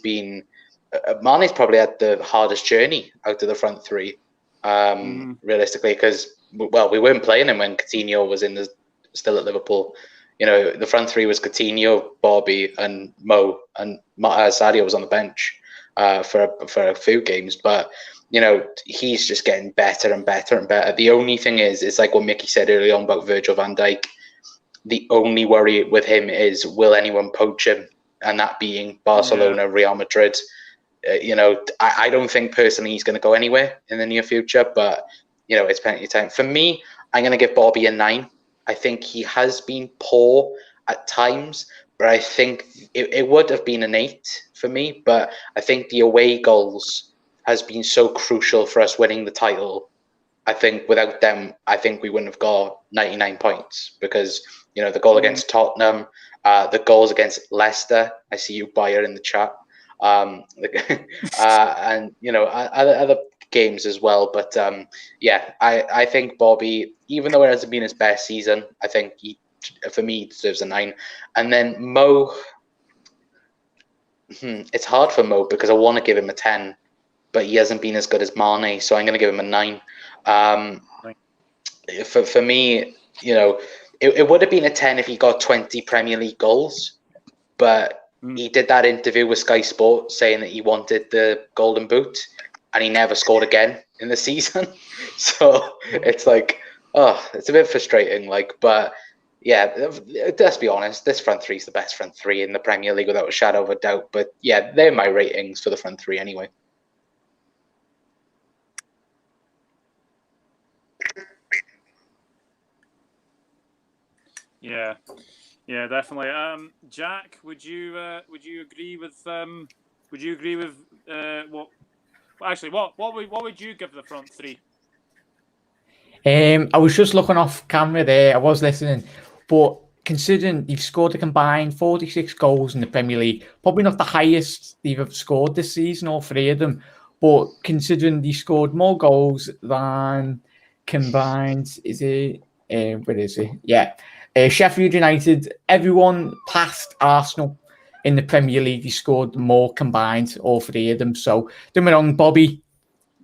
probably had the hardest journey out of the front three, realistically, because we weren't playing him when Coutinho was still at Liverpool. The front three was Coutinho, Bobby, and Mo, and Sadio was on the bench for a few games. But he's just getting better and better and better. The only thing is, it's like what Mickey said earlier on about Virgil Van Dyke. The only worry with him is, will anyone poach him? And that being Barcelona, Real Madrid. I don't think personally he's going to go anywhere in the near future, but it's plenty of time. For me, I'm going to give Bobby a 9. I think he has been poor at times, but I think it would have been an 8 for me. But I think the away goals has been so crucial for us winning the title. I think without them, I think we wouldn't have got 99 points, because the goal against Tottenham, the goals against Leicester. I see you, Bayer, in the chat. And other games as well. But I think Bobby, even though it hasn't been his best season, I think for me, deserves a 9. And then Mo, it's hard for Mo because I want to give him a 10, but he hasn't been as good as Mane, so I'm going to give him a 9. For me, it would have been a 10 if he got 20 Premier League goals, but he did that interview with Sky Sport saying that he wanted the Golden Boot, and he never scored again in the season. So it's like, it's a bit frustrating. But yeah, let's be honest, this front three is the best front three in the Premier League without a shadow of a doubt. But yeah, they're my ratings for the front three anyway. Yeah, definitely. Jack, would you agree with what? Actually, what would you give the front three? I was just looking off camera there. I was listening, but considering you've scored a combined 46 goals in the Premier League, probably not the highest they've ever scored this season, all 3 of them. But considering they scored more goals than combined, where is it? Yeah. Sheffield United, everyone past Arsenal in the Premier League, he scored more combined, all 3 of them. So, don't get me wrong, Bobby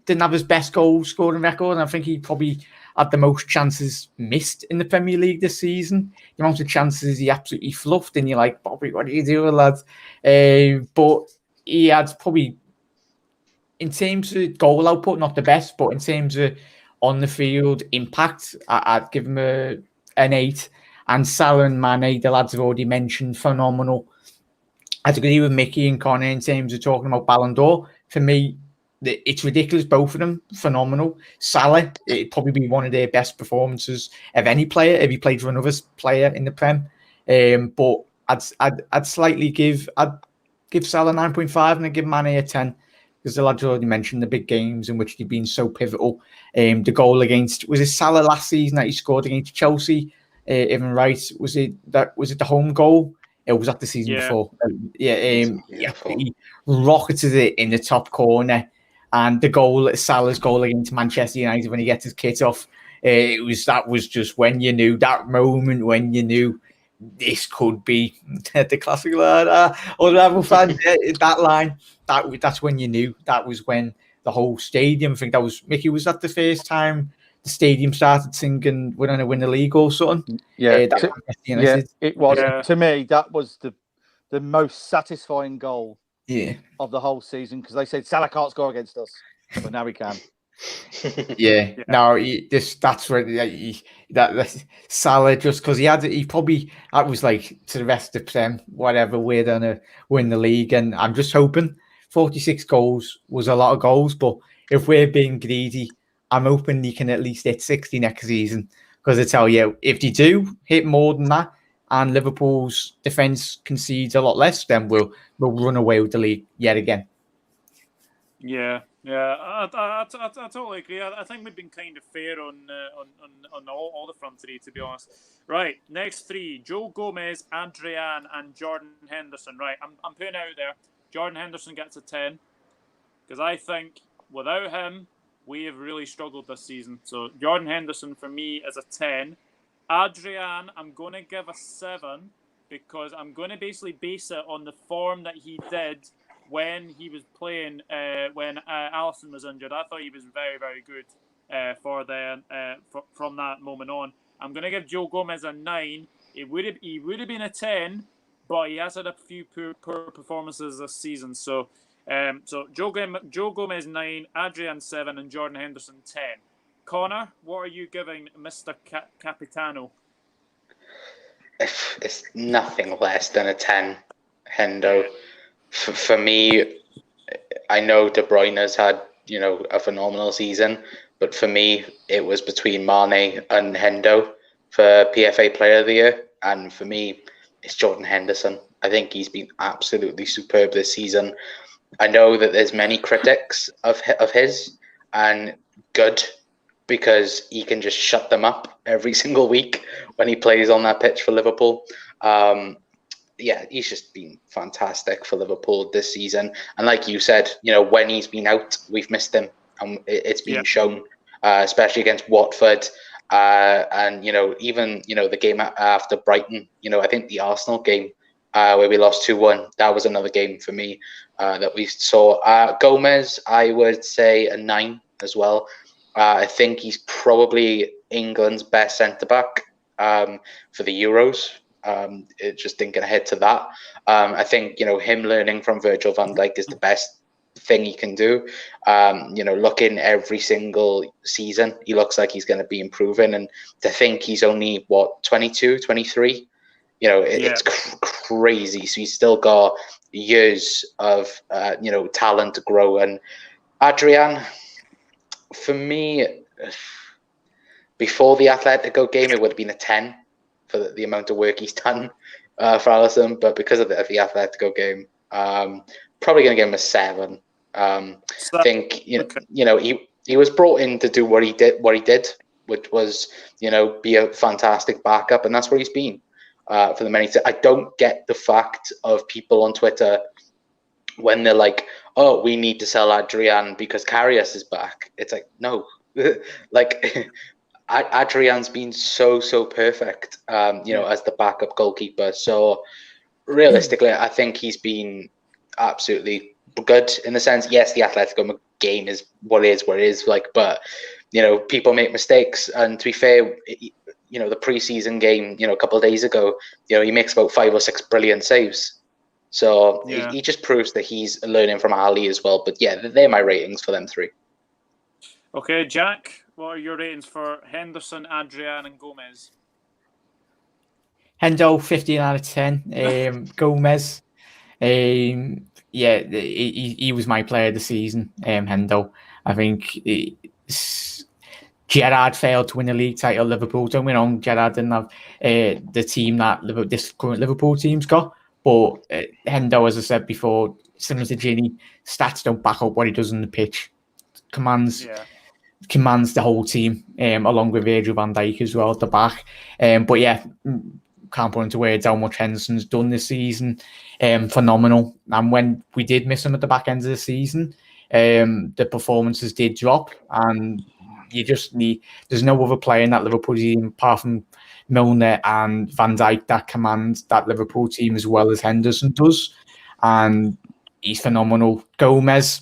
didn't have his best goal scoring record, and I think he probably had the most chances missed in the Premier League this season. The amount of chances he absolutely fluffed, and you're like, Bobby, what are you doing, lad? But he had probably, in terms of goal output, not the best, but in terms of on the field impact, I'd give him an 8. And Salah and Mane, the lads have already mentioned, phenomenal. I'd agree with Mickey and Connor in terms of talking about Ballon d'Or. For me, it's ridiculous, both of them, phenomenal. Salah, it'd probably be one of their best performances of any player if he played for another player in the Prem. But I'd slightly give Salah 9.5 and I'd give Mane a 10, because the lads already mentioned the big games in which they've been so pivotal. The goal against, was it Salah last season that he scored against Chelsea? Even right, was it the home goal? It was that the season before. He rocketed it in the top corner, and the goal, Salah's goal against Manchester United when he gets his kit off. That was just when you knew, that moment when you knew this could be the classic line. Other fans, that line, that's when you knew. That was when the whole stadium, I think that was, Mickey, was that the first time the stadium started singing "We're going to win the league" or something? It was. Yeah. To me, that was the most satisfying goal of the whole season, because they said Salah can't score against us, but now he can. No, that's where that Salah, just because that was like to the rest of them, whatever, we're gonna win the league, and I'm just hoping 46 goals was a lot of goals, but if we're being greedy, I'm hoping he can at least hit 60 next season, because I tell you, if they do hit more than that and Liverpool's defence concedes a lot less, then we'll run away with the league yet again. Yeah, I totally agree. I think we've been kind of fair on all the front three, to be honest. Right, next 3: Joe Gomez, Adrian, and Jordan Henderson. Right, I'm putting out there, Jordan Henderson gets a 10. because I think without him, we have really struggled this season. So Jordan Henderson for me is a 10. Adrian, I'm going to give a 7 because I'm going to basically base it on the form that he did when he was playing when Alison was injured. I thought he was very, very good from that moment on. I'm going to give Joe Gomez a 9. He would have been a 10, but he has had a few poor performances this season. So Joe Gomez 9, Adrian 7, and Jordan Henderson 10. Connor, what are you giving Mr. Capitano? It's nothing less than a 10, Hendo. For me, I know De Bruyne's had, a phenomenal season, but for me, it was between Mane and Hendo for PFA Player of the Year. And for me, it's Jordan Henderson. I think he's been absolutely superb this season. I know that there's many critics of his, and good, because he can just shut them up every single week when he plays on that pitch for Liverpool. He's just been fantastic for Liverpool this season. And like you said, when he's been out, we've missed him. And it's been shown, especially against Watford. And even the game after Brighton, I think the Arsenal game where we lost 2-1, that was another game for me that we saw. Gomez, I would say a 9 as well. I think he's probably England's best centre-back for the Euros. It just didn't get ahead to that. I think, him learning from Virgil van Dyke is the best thing he can do. Looking every single season, he looks like he's going to be improving. And to think he's only, 22, 23? It's crazy. So he's still got years of, talent to grow. And Adrian, for me, before the Atletico game, it would have been a 10 for the amount of work he's done for Alison. But because of the Atletico game, probably going to give him a 7. I think he was brought in to do what he did, which was be a fantastic backup, and that's where he's been for the many. I don't get the fact of people on Twitter when they're like, "Oh, we need to sell Adrian because Karius is back." It's like, no, like Adrian's been so perfect, as the backup goalkeeper. So realistically, I think he's been absolutely good in the sense. Yes, the Atletico game is what it is. Like, but people make mistakes, and to be fair, the preseason game, a couple of days ago, he makes about 5 or 6 brilliant saves. So he just proves that he's learning from Ali as well. But yeah, they're my ratings for them 3. Okay, Jack, what are your ratings for Henderson, Adrian, and Gomez? Hendo, 15 out of 10. Gomez, he was my player of the season. Hendo, I think Gerrard failed to win a league title. Liverpool, don't get me wrong, Gerrard didn't have the team that this current Liverpool team's got. But Hendo, as I said before, similar to Ginny, stats don't back up what he does on the pitch. Commands the whole team, along with Virgil van Dyke as well at the back. But yeah, can't put into words how much Henderson's done this season. Phenomenal. And when we did miss him at the back end of the season, the performances did drop, and you just need. There's no other player in that Liverpool team apart from Milner and Van Dyke that commands that Liverpool team as well as Henderson does, and he's phenomenal. Gomez,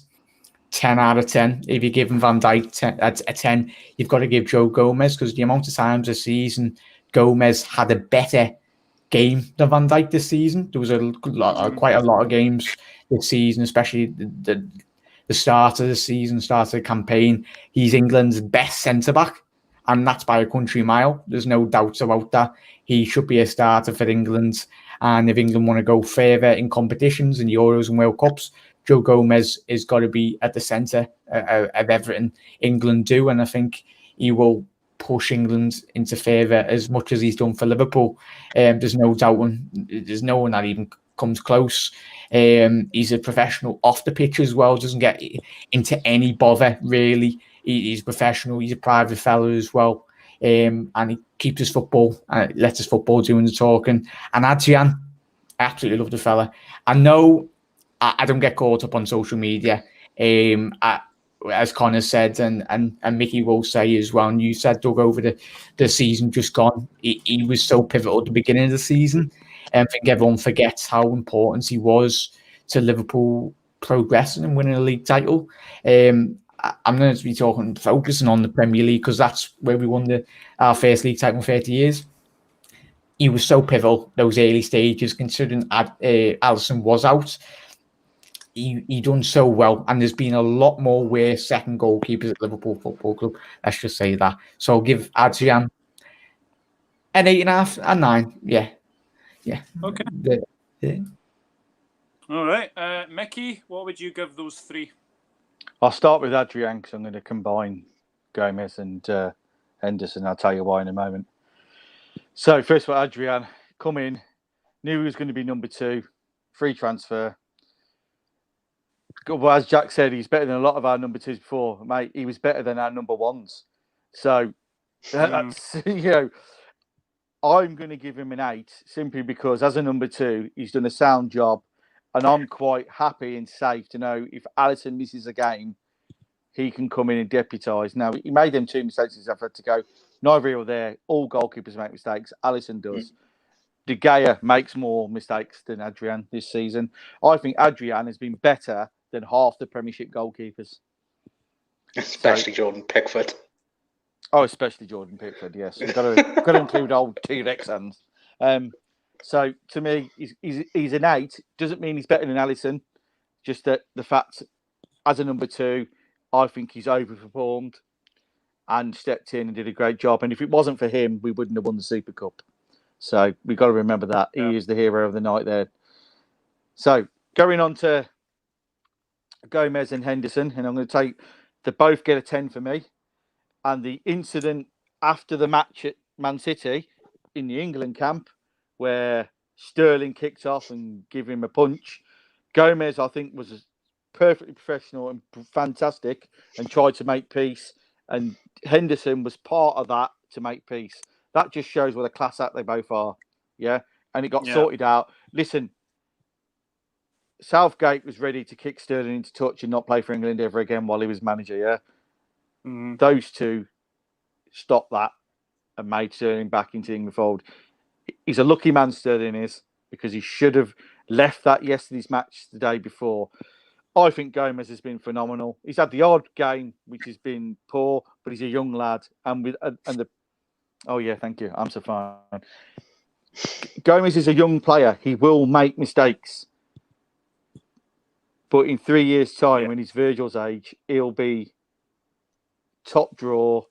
10 out of 10. If you're giving Van Dyke a 10, you've got to give Joe Gomez, because the amount of times this season Gomez had a better game than Van Dyke this season. There was quite a lot of games this season, especially the start of the season, start of the campaign. He's England's best centre-back, and that's by a country mile. There's no doubts about that. He should be a starter for England, and if England want to go further in competitions in Euros and World Cups, Joe Gomez has got to be at the centre of everything England do, and I think he will push England into favour as much as he's done for Liverpool. There's no doubt. There's no one that even comes close. He's a professional off the pitch as well. Doesn't get into any bother really. He's professional. He's a private fellow as well, and he keeps his football. Lets his football doing the talking. And Adrian, I absolutely love the fella. I know I don't get caught up on social media. As Connor said, and Mickey will say as well, and you said, Doug, over the season just gone, he was so pivotal at the beginning of the season. And I think everyone forgets how important he was to Liverpool progressing and winning a league title. I'm going to be focusing on the Premier League because that's where we won our first league title in 30 years. He was so pivotal those early stages, considering Alison was out. He done so well, and there's been a lot more worse second goalkeepers at Liverpool Football Club. Let's just say that. So I'll give Adrian an 8.5 and 9. Yeah. Okay. Yeah. All right, Mickey, what would you give those 3? I'll start with Adrian because I'm going to combine Gomez and Henderson. I'll tell you why in a moment. So first of all, Adrian come in, knew he was going to be number 2, free transfer. Well, as Jack said, he's better than a lot of our number 2s before, mate. He was better than our number 1s. So that's I'm going to give him an 8 simply because as a number 2, he's done a sound job, and I'm quite happy and safe to know if Alison misses a game, he can come in and deputise. Now, he made them 2 mistakes he's had to go. Neither here or there. All goalkeepers make mistakes. Alison does. De Gea makes more mistakes than Adrian this season. I think Adrian has been better than half the Premiership goalkeepers. Especially Jordan Pickford. Oh, especially Jordan Pickford, yes. We've got to include old T-Rex hands. So, to me, he's an 8. Doesn't mean he's better than Alison. Just that the fact, as a number 2, I think he's overperformed and stepped in and did a great job. And if it wasn't for him, we wouldn't have won the Super Cup. So, we've got to remember that. Yeah. He is the hero of the night there. So, going on to Gomez and Henderson, and I'm going to they both get a 10 for me. And the incident after the match at Man City in the England camp, where Sterling kicked off and gave him a punch, Gomez, I think, was perfectly professional and fantastic and tried to make peace. And Henderson was part of that to make peace. That just shows what a class act they both are. Yeah. And it got sorted out. Listen, Southgate was ready to kick Sterling into touch and not play for England ever again while he was manager. Yeah. Mm-hmm. Those 2 stopped that and made Sterling back into the England fold. He's a lucky man, Sterling is, because he should have left that yesterday's match the day before. I think Gomez has been phenomenal. He's had the odd game which has been poor, but he's a young lad. Oh yeah, thank you. I'm so fine. Gomez is a young player. He will make mistakes. But in 3 years' time, when he's Virgil's age, he'll be top draw,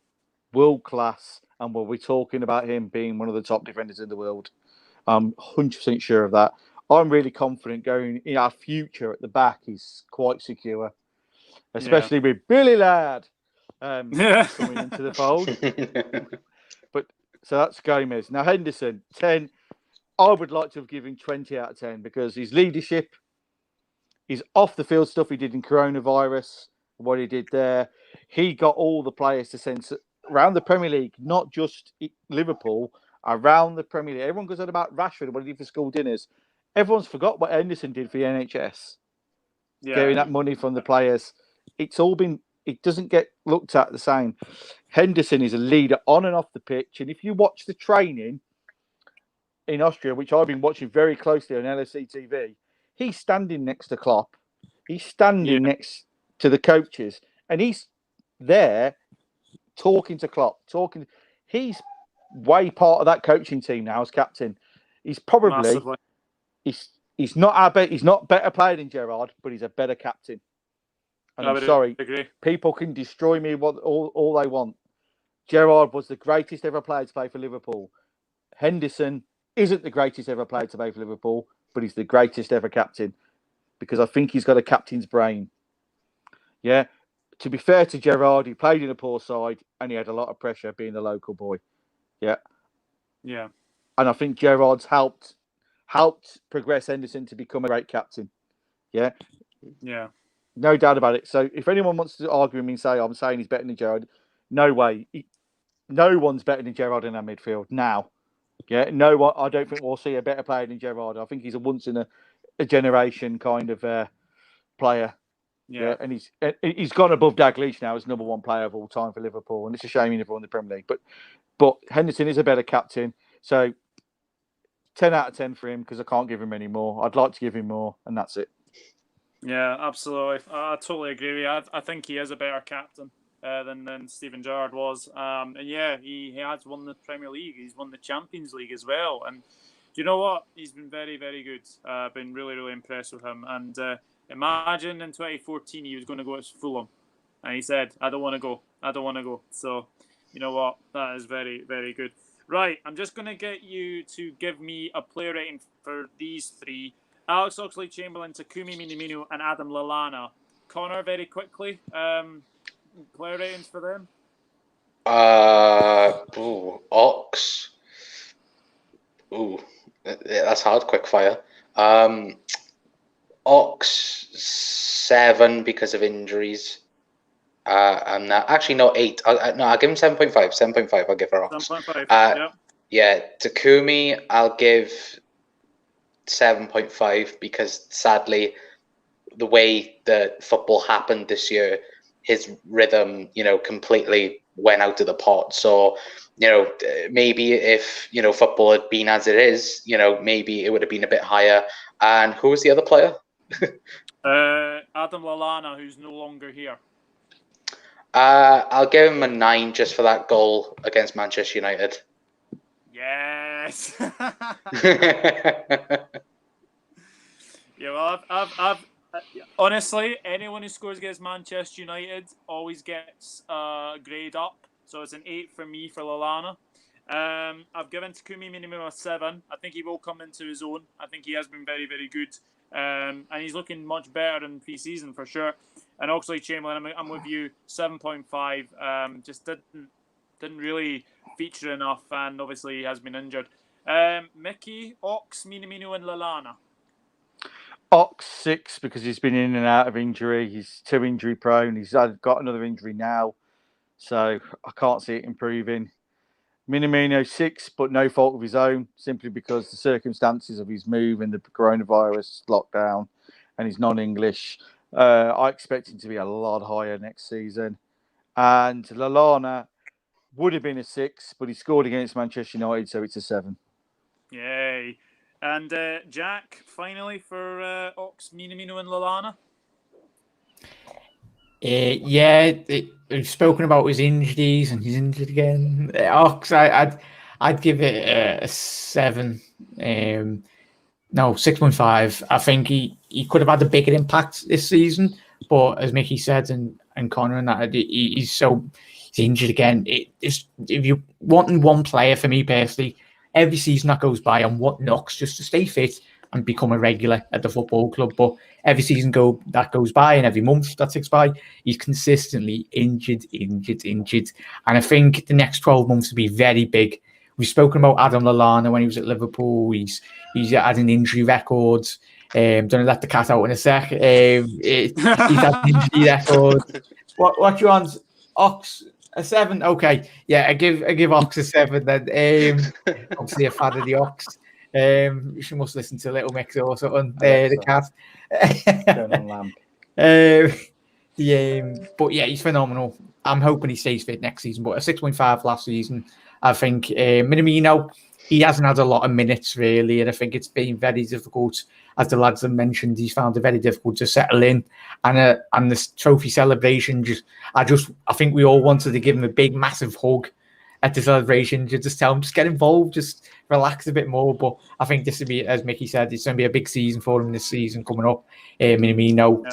world class, and we'll be talking about him being one of the top defenders in the world. I'm 100% sure of that. I'm really confident going in our future at the back is quite secure, especially with Billy Ladd coming into the fold. But so that's Gomez. Now Henderson, 10. I would like to have given 20 out of 10 because his leadership, his off the field stuff he did in coronavirus, what he did there, he got all the players to sense around the Premier League, not just Liverpool, around the Premier League. Everyone goes on about Rashford and what he did for school dinners. Everyone's forgot what Henderson did for the NHS. Getting that money from the players. It doesn't get looked at the same. Henderson is a leader on and off the pitch. And if you watch the training in Austria, which I've been watching very closely on LSE TV, he's standing next to Klopp. He's standing next to the coaches. And he's there talking to Klopp. He's way part of that coaching team now as captain. He's probably he's not better player than Gerrard, but he's a better captain. And I'm sorry, people can destroy me all they want. Gerrard was the greatest ever player to play for Liverpool. Henderson isn't the greatest ever player to play for Liverpool, but he's the greatest ever captain because I think he's got a captain's brain. Yeah. To be fair to Gerrard, he played in a poor side and he had a lot of pressure being the local boy. Yeah. Yeah. And I think Gerrard's helped progress Henderson to become a great captain. Yeah. Yeah. No doubt about it. So if anyone wants to argue with me and say, I'm saying he's better than Gerrard, no way. No one's better than Gerrard in our midfield now. Yeah. No one. I don't think we'll see a better player than Gerrard. I think he's a once in a generation kind of player. Yeah, and he's gone above Dalglish now as number one player of all time for Liverpool, and it's a shame he never won the Premier League. But Henderson is a better captain, so 10 out of 10 for him because I can't give him any more. I'd like to give him more, and that's it. Yeah, absolutely. I totally agree with you. I think he is a better captain than Steven Gerrard was. And yeah, he has won the Premier League. He's won the Champions League as well. And do you know what? He's been very, very good. I've been really, really impressed with him. And imagine in 2014 he was going to go to Fulham. And he said, I don't want to go. I don't want to go. So, you know what? That is very, very good. Right, I'm just going to get you to give me a player rating for these three. Alex Oxlade-Chamberlain, Takumi Minamino, and Adam Lallana. Connor, very quickly, player ratings for them? Ox. That's hard, quick fire. Ox, 7 because of injuries. And actually, no, 8. I'll give him 7.5. 7.5, I'll give her Ox. 7.5, yeah. Takumi, I'll give 7.5 because sadly the way that football happened this year, his rhythm, completely went out of the pot. So, maybe if, football had been as it is, maybe it would have been a bit higher. And who was the other player? Adam Lallana, who's no longer here. I'll give him a 9 just for that goal against Manchester United. Yes. Yeah, well, I've honestly, anyone who scores against Manchester United always gets a grade up. So it's an 8 for me for Lallana. I've given Takumi Minamino a 7. I think he will come into his own. I think he has been very, very good. And he's looking much better in pre-season for sure. And Oxlade-Chamberlain, I'm with you, 7.5. Just didn't really feature enough, and obviously he has been injured. Mickey, Ox, Minamino, and Lallana. Ox 6 because he's been in and out of injury. He's too injury prone. He's got another injury now, so I can't see it improving. Minamino 6, but no fault of his own, simply because the circumstances of his move and the coronavirus lockdown, and he's non-English. I expect him to be a lot higher next season. And Lallana would have been a 6, but he scored against Manchester United, so it's a 7. Yay. And Jack, finally, for Ox, Minamino, and Lallana. We've spoken about his injuries, and he's injured again. Ox, I'd give it a 7. No, 6.5. I think he could have had a bigger impact this season, but as Mickey said, and Connor and that, he's injured again. If you're wanting one player, for me personally, every season that goes by, I'm wanting Ox just to stay fit and become a regular at the football club. But every season that goes by, and every month that ticks by, he's consistently injured. And I think the next 12 months will be very big. We've spoken about Adam Lallana when he was at Liverpool. He's had an injury record. Don't let the cat out in a sec. He's had an injury record. What you want? Ox a 7? Okay, yeah, I give Ox a 7 then. Obviously a fan of the Ox. She must listen to Little Mix or something. The cat. But yeah, he's phenomenal. I'm hoping he stays fit next season. But a 6.5 last season. I think Minamino, he hasn't had a lot of minutes really, and I think it's been very difficult. As the lads have mentioned, he's found it very difficult to settle in. And this trophy celebration, I think we all wanted to give him a big, massive hug at the celebration to just tell him, just get involved, just relax a bit more. But I think this will be, as Mickey said, it's going to be a big season for him this season coming up. Minamino,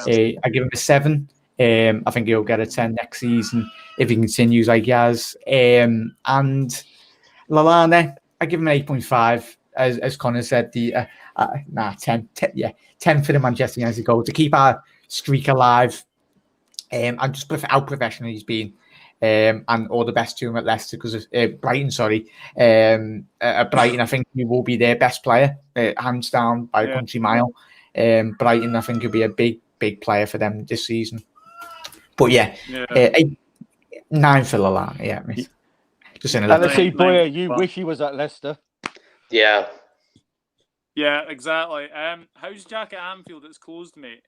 I give him a 7. I think he'll get a 10 next season if he continues like he has. And Lallana, I give him an 8.5. As Connor said, 10. 10 for the Manchester United goal to keep our streak alive. And just how professional he's been. And all the best to him at Leicester, because of Brighton, at Brighton, I think he will be their best player, hands down by a country mile. Brighton, I think he'll be a big player for them this season. But 9 for Lallana, yeah. Just in a and see, boy, you wish he was at Leicester. Yeah. Yeah, exactly. How's Jack at Anfield? It's closed, mate.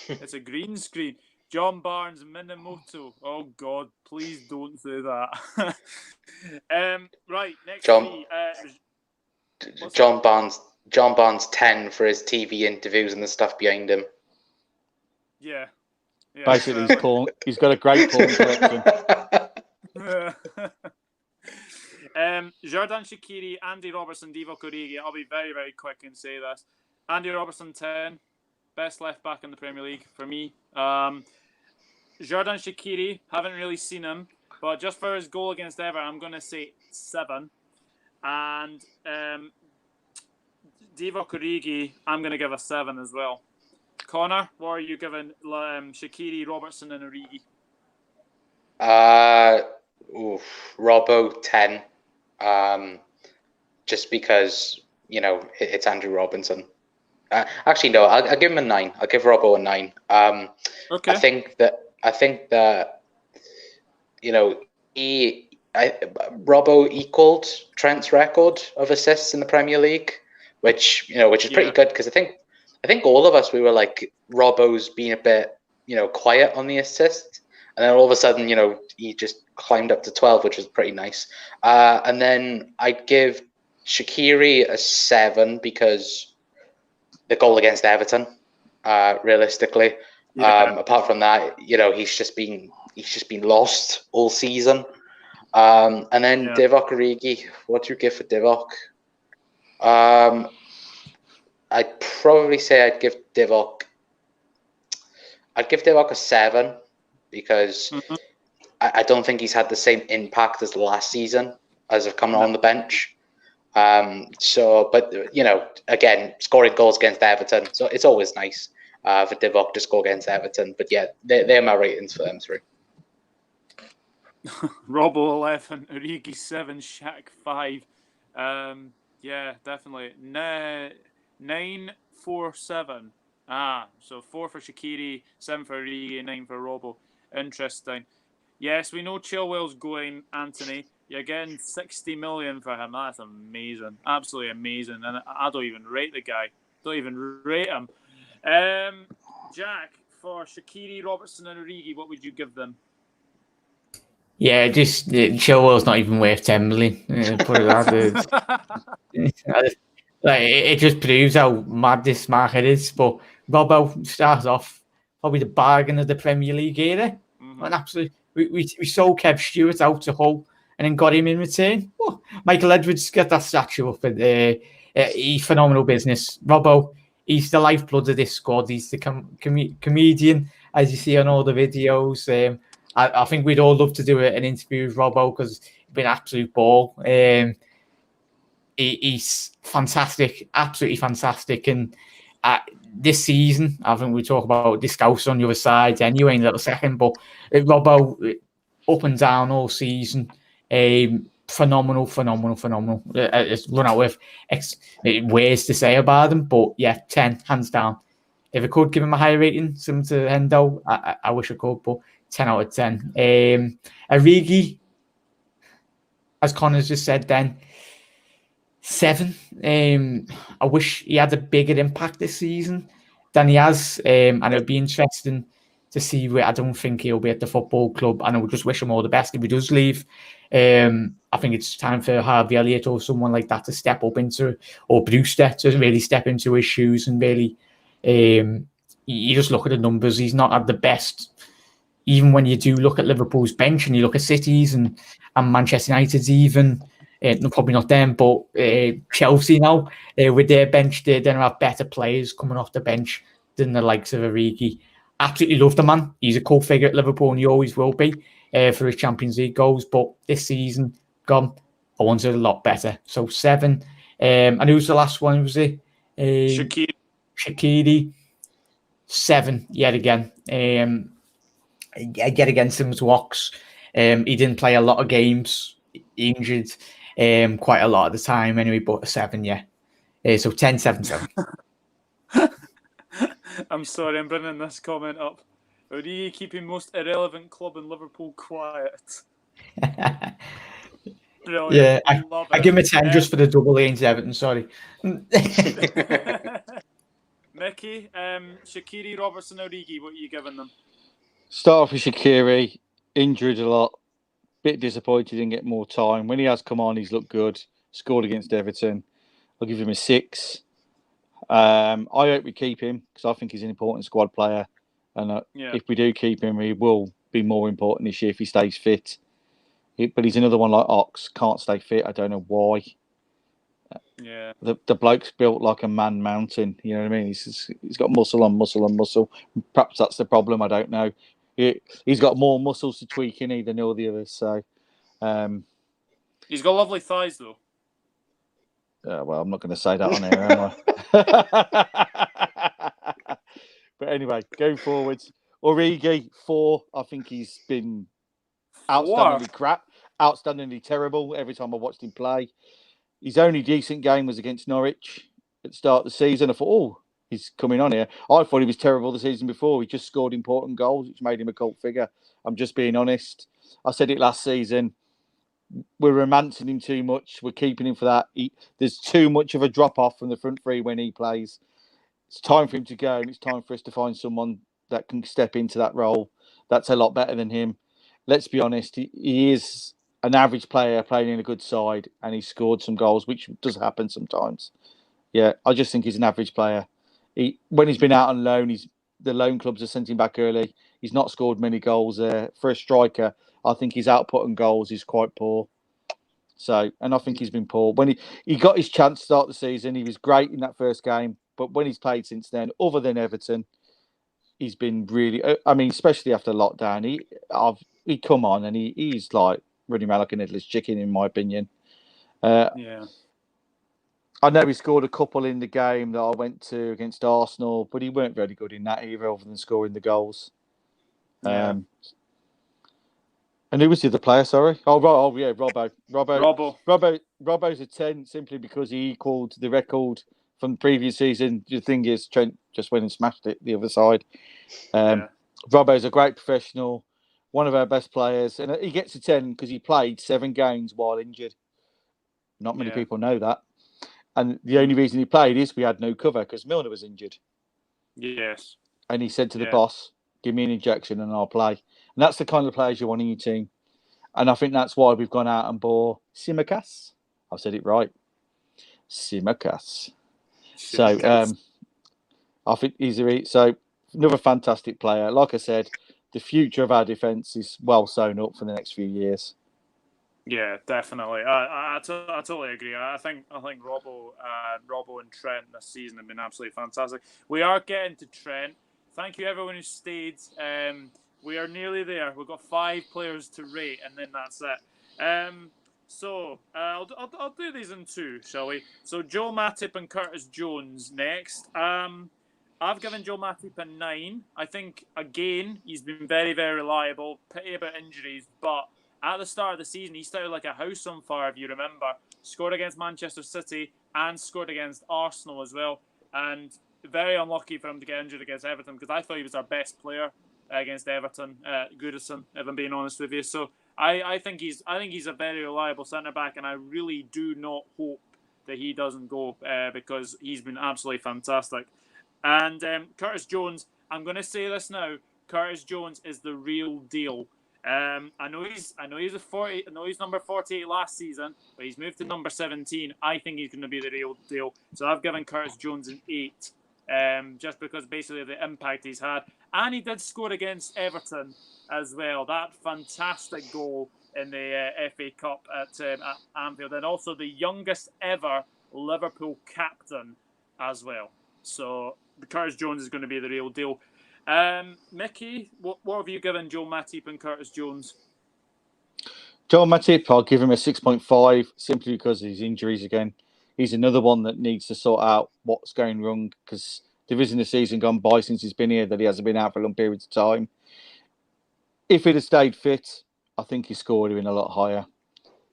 It's a green screen. John Barnes, Minimoto. Oh God, please don't say that. Right, next John- three. John Barnes 10 for his TV interviews and the stuff behind him. Yeah. Basically, he's got a great porn collection. Jordan Shaqiri, Andy Robertson, Divock Origi. I'll be very, very quick and say this. Andy Robertson 10, best left back in the Premier League for me. Jordan Shaqiri, haven't really seen him, but just for his goal against Everton, I'm going to say 7. And Divock Origi, I'm going to give a 7 as well. Connor, what are you giving Shaqiri, Robertson, and Origi? Robbo 10. Just because, it's Andrew Robinson. Actually, no, I'll give him a 9. I'll give Robbo a 9. Okay. I think that Robbo equaled Trent's record of assists in the Premier League, which is pretty good, because I think all of us, we were like, Robbo's being a bit quiet on the assist, and then all of a sudden he just climbed up to 12, which was pretty nice. And then I'd give Shaqiri a 7 because the goal against Everton, realistically. Apart from that, he's just been lost all season. And then Divock Origi, what do you give for Divock? I'd probably say I'd give Divock a 7 because I don't think he's had the same impact as last season as of coming on the bench. But again, scoring goals against Everton, so it's always nice for Divock to score against Everton. But yeah, they're my ratings for them 3. Robbo 11, Origi 7, Shaq 5. Yeah, definitely. 9, 4, 7. So 4 for Shaqiri, 7 for Origi, and 9 for Robbo. Interesting. Yes, we know Chilwell's going, Anthony. You're getting 60 million for him. That's amazing. Absolutely amazing. And I don't even rate the guy. Don't even rate him. Jack, for Shaqiri, Robertson, and Origi, what would you give them? Yeah, just Chilwell's not even worth 10 million. Put it that it just proves how mad this market is. But Robbo starts off probably the bargain of the Premier League era. And absolutely, we sold Kev Stewart out to Hull and then got him in return. Oh, Michael Edwards got that statue up. He's phenomenal business. Robbo, he's the lifeblood of this squad. He's the comedian, as you see on all the videos. I think we'd all love to do an interview with Robbo because it's been an absolute ball. He's fantastic, absolutely fantastic. And this season, I think we talk about Discount on the other side anyway in a little second, but Robbo, up and down all season, phenomenal. It's run out with ways to say about him, but yeah, 10, hands down. If I could give him a higher rating, similar to Hendo, I wish I could, but 10 out of 10. Origi, as Connor's just said then, 7. I wish he had a bigger impact this season than he has. And it would be interesting to see where I don't think he'll be at the football club. And I would just wish him all the best if he does leave. I think it's time for Harvey Elliott or someone like that to step up into, or Brewster to really step into his shoes and really, you just look at the numbers. He's not at the best. Even when you do look at Liverpool's bench and you look at City's and Manchester United's even, probably not them, but Chelsea now, with their bench, they then have better players coming off the bench than the likes of Origi. Absolutely love the man. He's a cult figure at Liverpool and he always will be for his Champions League goals. But this season, gone. I wanted a lot better. So 7. And who's the last one? Was it? Shaqiri. 7, yet again. Yet again, similar to Ox. He didn't play a lot of games, injured quite a lot of the time anyway, but a 7, yeah. So 10, 7, 7. I'm sorry, I'm bringing this comment up. Origi keeping most irrelevant club in Liverpool quiet. Brilliant. Yeah, I give him a 10 just for the double against Everton, sorry. Mickey, Mickey, Shaqiri, Robertson, Origi, what are you giving them? Start off with Shaqiri, injured a lot, bit disappointed he didn't get more time. When he has come on, he's looked good. Scored against Everton. I'll give him a 6. I hope we keep him because I think he's an important squad player. And if we do keep him, he will be more important this year if he stays fit. But he's another one like Ox, can't stay fit. I don't know why. Yeah. The bloke's built like a man mountain. You know what I mean? He's got muscle on muscle on muscle. Perhaps that's the problem. I don't know. He's got more muscles to tweak in than all the others. So, he's got lovely thighs though. Well, I'm not going to say that on air, am I? But anyway, going forwards, Origi 4. I think he's been outstandingly crap, outstandingly terrible every time I watched him play. His only decent game was against Norwich at the start of the season. I thought, he's coming on here. I thought he was terrible the season before. He just scored important goals, which made him a cult figure. I'm just being honest. I said it last season. We're romancing him too much. We're keeping him for that. There's too much of a drop-off from the front three when he plays. It's time for him to go, and it's time for us to find someone that can step into that role. That's a lot better than him. Let's be honest. He is an average player playing in a good side, and he scored some goals, which does happen sometimes. Yeah, I just think he's an average player. When he's been out on loan, the loan clubs have sent him back early. He's not scored many goals there. For a striker, I think his output and goals is quite poor. So, and I think he's been poor. When he got his chance to start the season, he was great in that first game. But when he's played since then, other than Everton, he's been really, I mean, especially after lockdown, he come on and he's like running around like an headless chicken, in my opinion. Yeah. I know he scored a couple in the game that I went to against Arsenal, but he weren't very good in that either, other than scoring the goals. Yeah. And who was the other player, sorry? Oh yeah, Robbo. Robbo's a 10 simply because he equalled the record from the previous season. The thing is, Trent just went and smashed it the other side. Robbo's a great professional, one of our best players, and he gets a 10 because he played 7 games while injured. Not many people know that. And the only reason he played is we had no cover because Milner was injured. Yes. And he said to the boss, give me an injection and I'll play. And that's the kind of players you want in your team. And I think that's why we've gone out and bought Tsimikas. I've said it right. Tsimikas. So, I think he's another fantastic player. Like I said, the future of our defence is well sewn up for the next few years. Yeah, definitely. I totally agree. I think Robbo and Trent this season have been absolutely fantastic. We are getting to Trent. Thank you everyone who stayed. We are nearly there. We've got 5 players to rate, and then that's it. So I'll do these in 2, shall we? So Joe Matip and Curtis Jones next. I've given Joe Matip a 9. I think again he's been very, very reliable. Pity about injuries, but at the start of the season, he started like a house on fire, if you remember. Scored against Manchester City and scored against Arsenal as well. And very unlucky for him to get injured against Everton because I thought he was our best player against Everton, Goodison, if I'm being honest with you. So I think he's a very reliable centre-back, and I really do not hope that he doesn't go because he's been absolutely fantastic. And Curtis Jones, I'm going to say this now, Curtis Jones is the real deal. I know he's number 48 last season, but he's moved to number 17. I think he's going to be the real deal. So I've given Curtis Jones an 8, just because basically of the impact he's had, and he did score against Everton as well. That fantastic goal in the FA Cup at Anfield, and also the youngest ever Liverpool captain as well. So Curtis Jones is going to be the real deal. Mickey, what have you given Joe Matip and Curtis Jones? Joe Matip, I'll give him a 6.5 simply because of his injuries again. He's another one that needs to sort out what's going wrong because there isn't a season gone by since he's been here that he hasn't been out for long periods of time. If he'd have stayed fit, I think his score would have been a lot higher.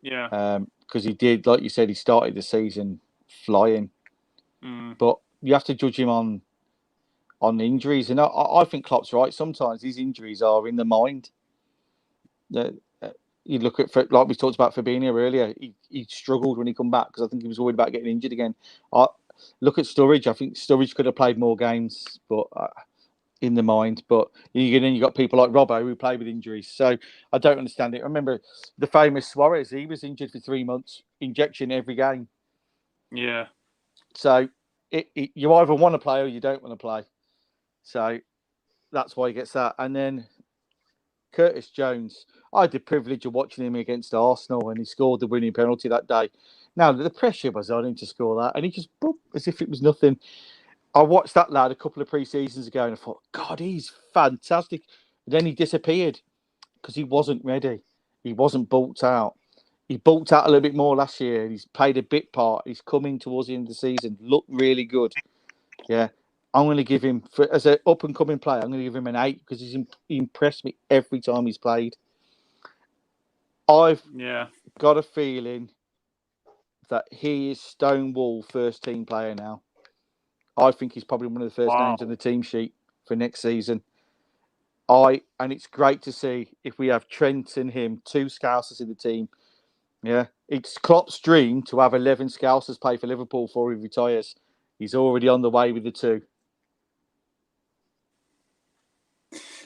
Yeah. Because he did, like you said, he started the season flying. But you have to judge him on injuries. And I think Klopp's right. Sometimes these injuries are in the mind. You look at, like we talked about Fabinho earlier, he struggled when he come back because I think he was worried about getting injured again. look at Sturridge. I think Sturridge could have played more games, but in the mind. But you got people like Robbo who play with injuries. So I don't understand it. I remember the famous Suarez. He was injured for 3 months, injection every game. Yeah. So you either want to play or you don't want to play. So that's why he gets that. And then Curtis Jones. I had the privilege of watching him against Arsenal, and he scored the winning penalty that day. Now, the pressure was on him to score that, and he just, boop, as if it was nothing. I watched that lad a couple of pre-seasons ago, and I thought, God, he's fantastic. And then he disappeared because he wasn't ready. He wasn't bulked out. He bulked out a little bit more last year, and he's played a bit part. He's coming towards the end of the season, looked really good. Yeah. I'm going to give him, as an up-and-coming player, I'm going to give him an 8 because he impressed me every time he's played. I've got a feeling that he is Stonewall first-team player now. I think he's probably one of the first names on the team sheet for next season. And it's great to see if we have Trent and him, 2 Scousers in the team. Yeah, it's Klopp's dream to have 11 Scousers play for Liverpool before he retires. He's already on the way with the 2.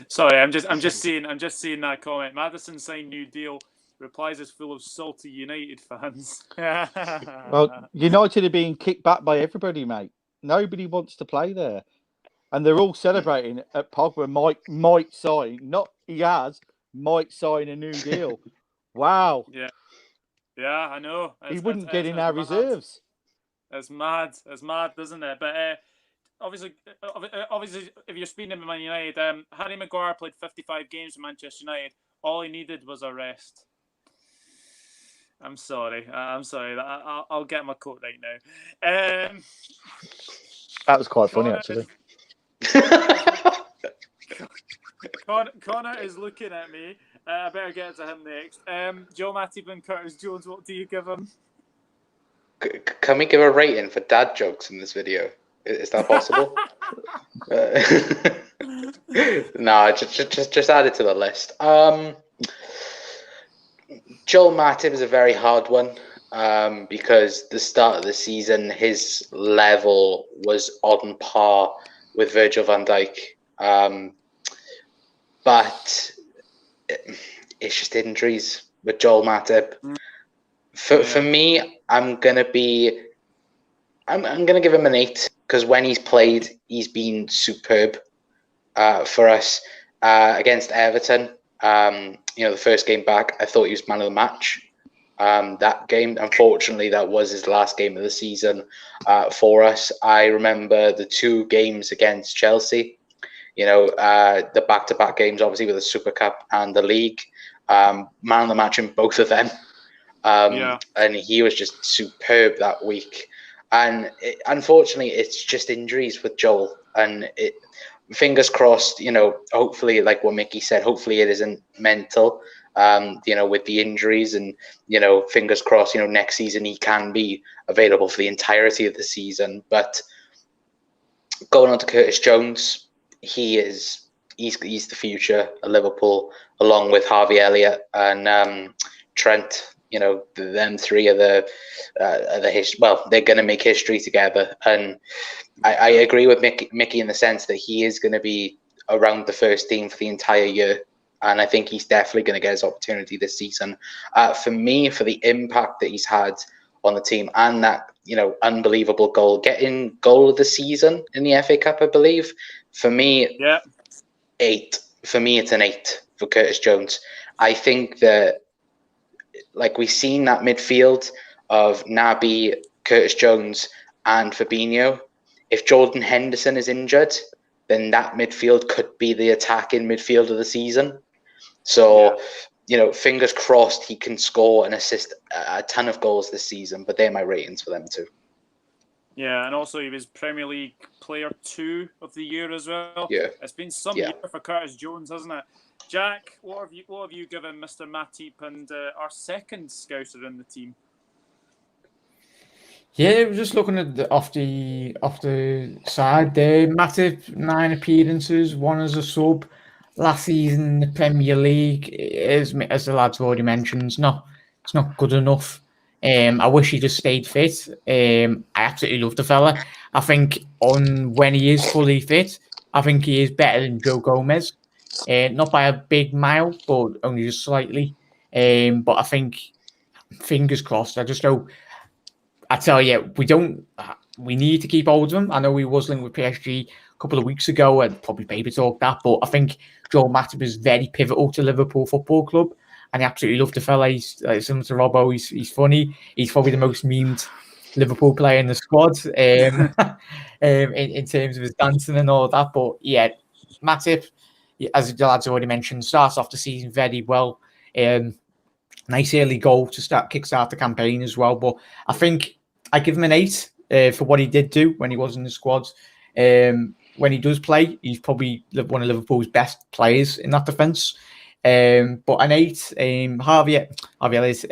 Sorry, I'm just seeing that comment. Maddison signed new deal. Replies is full of salty United fans. Well, United are being kicked back by everybody, mate. Nobody wants to play there, and they're all celebrating at Pogba might sign. Might sign a new deal. Wow. Yeah, I know. He wouldn't get in our reserves. It's mad, doesn't it? But obviously, if you're speaking about Man United, Harry Maguire played 55 games for Manchester United. All he needed was a rest. I'm sorry. I'll get my quote right now. That was quite funny, actually. Connor is looking at me. I better get to him next. Joe Matip and Curtis Jones, what do you give him? Can we give a rating for dad jokes in this video? Is that possible? No, just add it to the list. Joel Matip is a very hard one because the start of the season, his level was on par with Virgil van Dyke. But it's just injuries with Joel Matip. For me, I'm gonna give him an 8 because when he's played, he's been superb for us against Everton. The first game back, I thought he was man of the match. That game, unfortunately, that was his last game of the season for us. I remember the 2 games against Chelsea. The back-to-back games, obviously, with the Super Cup and the league. Man of the match in both of them. And he was just superb that week. And unfortunately, it's just injuries with Joel. And fingers crossed, hopefully, like what Mickey said, hopefully it isn't mental, with the injuries. And, fingers crossed, next season he can be available for the entirety of the season. But going on to Curtis Jones, he's the future of Liverpool, along with Harvey Elliott and Trent. Them 3 are the they're going to make history together. And I agree with Mickey in the sense that he is going to be around the first team for the entire year. And I think he's definitely going to get his opportunity this season. For me, for the impact that he's had on the team and that, unbelievable goal, getting goal of the season in the FA Cup, I believe. For me, 8. For me, it's an 8 for Curtis Jones. I think that, like we've seen that midfield of Naby, Curtis Jones, and Fabinho. If Jordan Henderson is injured, then that midfield could be the attacking midfield of the season. So, fingers crossed he can score and assist a ton of goals this season. But they're my ratings for them too. Yeah, and also he was Premier League Player 2 of the year as well. Yeah, it's been some year for Curtis Jones, hasn't it? Jack, what have you given Mr. Matip and our second Scouser in the team? Yeah, we're just looking at off the side there. Matip, 9 appearances, 1 as a sub. Last season in the Premier League, as the lads already mentioned, it's not good enough. I wish he just stayed fit. I absolutely love the fella. I think when he is fully fit, I think he is better than Joe Gomez. Not by a big mile, but only just slightly. But I think, fingers crossed. I just hope. I tell you, we need to keep hold of him. I know he was linked with PSG a couple of weeks ago, and probably paper talk that. But I think Joel Matip is very pivotal to Liverpool Football Club, and I absolutely love the fella. He's similar to Robbo. He's funny. He's probably the most memed Liverpool player in the squad, in terms of his dancing and all that. But yeah, Matip, as the lads already mentioned, starts off the season very well. Nice early goal to kickstart the campaign as well. But I think I give him an 8 for what he did do when he was in the squad. When he does play, he's probably one of Liverpool's best players in that defence. But an 8, Harvey Ellis,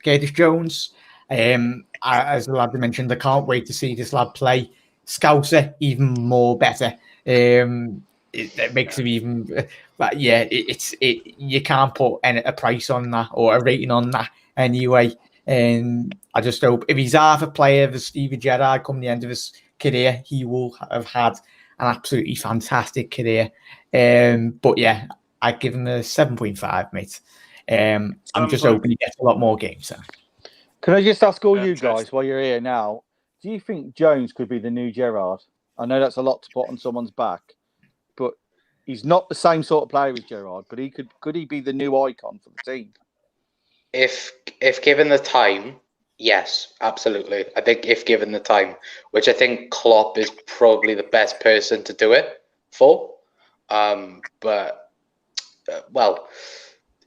Curtis Jones. As the lad mentioned, I can't wait to see this lad play Scouser even more better. It makes him even, but yeah, you can't put a price on that or a rating on that anyway. And I just hope if he's half a player of Steven Gerrard come the end of his career, he will have had an absolutely fantastic career. But yeah, I'd give him a 7.5, mate. I'm just hoping he gets a lot more games. So. Can I just ask all you guys while you're here now, do you think Jones could be the new Gerrard? I know that's a lot to put on someone's back, but he's not the same sort of player as Gerrard, but could he be the new icon for the team? If given the time, yes, absolutely. I think if given the time, which I think Klopp is probably the best person to do it for.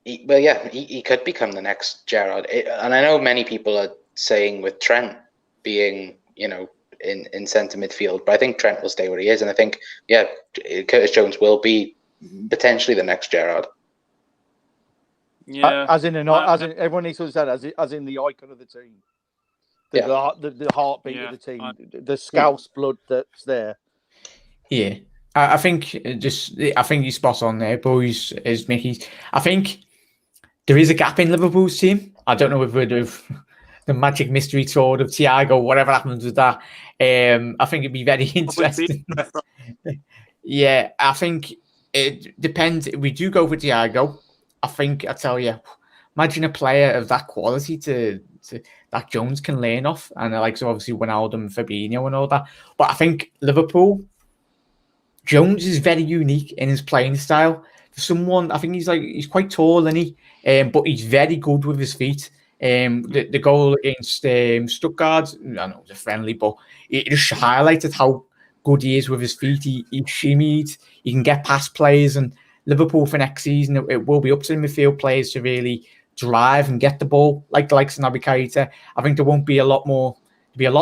He could become the next Gerrard. And I know many people are saying with Trent being, in centre midfield, but I think Trent will stay where he is. And I think, Curtis Jones will be potentially the next Gerrard. Yeah, as in everyone needs to understand, as in the icon of the team, the heartbeat of the team, the Scouse blood that's there. Yeah, I think you're spot on there, boys. As Mickey, I think there is a gap in Liverpool's team. I don't know if the magic mystery tour of Thiago, whatever happens with that. I think it'd be very interesting. Yeah, I think it depends. If we do go for Thiago, I think I tell you, imagine a player of that quality to that Jones can learn off, and so obviously Wijnaldum, Fabinho, and all that. But I think Liverpool, Jones is very unique in his playing style. Someone, I think he's quite tall, isn't he? But he's very good with his feet. The goal against Stuttgart, I know it was a friendly, but it just highlighted how good he is with his feet. He shimmied, he can get past players, and Liverpool for next season, it will be up to the midfield players to really drive and get the ball, like the likes of Naby Keita. I think there won't be a lot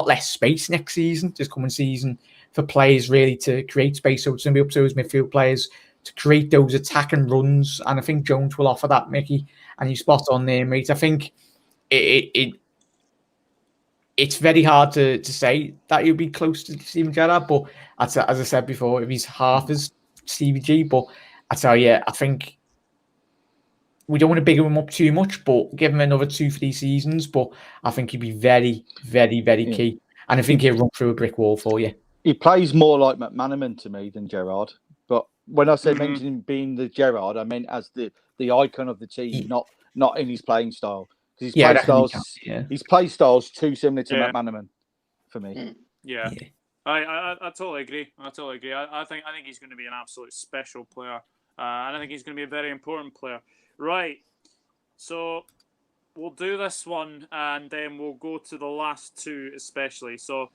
less space next season, this coming season, for players really to create space. So it's going to be up to those midfield players to create those attacking runs, and I think Jones will offer that, Mickey. And you spot on there, mate. I think it's very hard to say that he'll be close to Steven Gerrard, but as I said before, if he's half as Stevie G, but I tell you, I think we don't want to bigger him up too much, but give him another 2-3 seasons. But I think he'd be very, very, very key, and I think he'll run through a brick wall for you. He plays more like McManaman to me than Gerrard, but when I said mentioned him being the Gerrard, I meant as the icon of the team, not in his playing style. Because his play style's too similar to McManaman for me. Yeah. I totally agree. I think he's going to be an absolute special player, and I think he's going to be a very important player. Right. So we'll do this one, and then we'll go to the last two, especially. So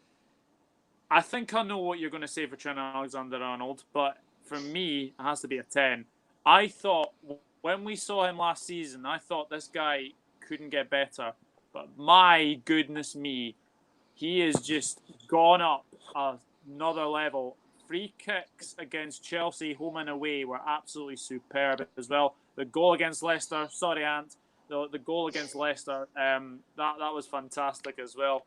I think I know what you're going to say for Trent Alexander-Arnold, but for me, it has to be a 10. I thought when we saw him last season, I thought this guy couldn't get better. But my goodness me, he has just gone up another level. Free kicks against Chelsea, home and away, were absolutely superb as well. The goal against Leicester, sorry, Ant, the goal against Leicester, that was fantastic as well.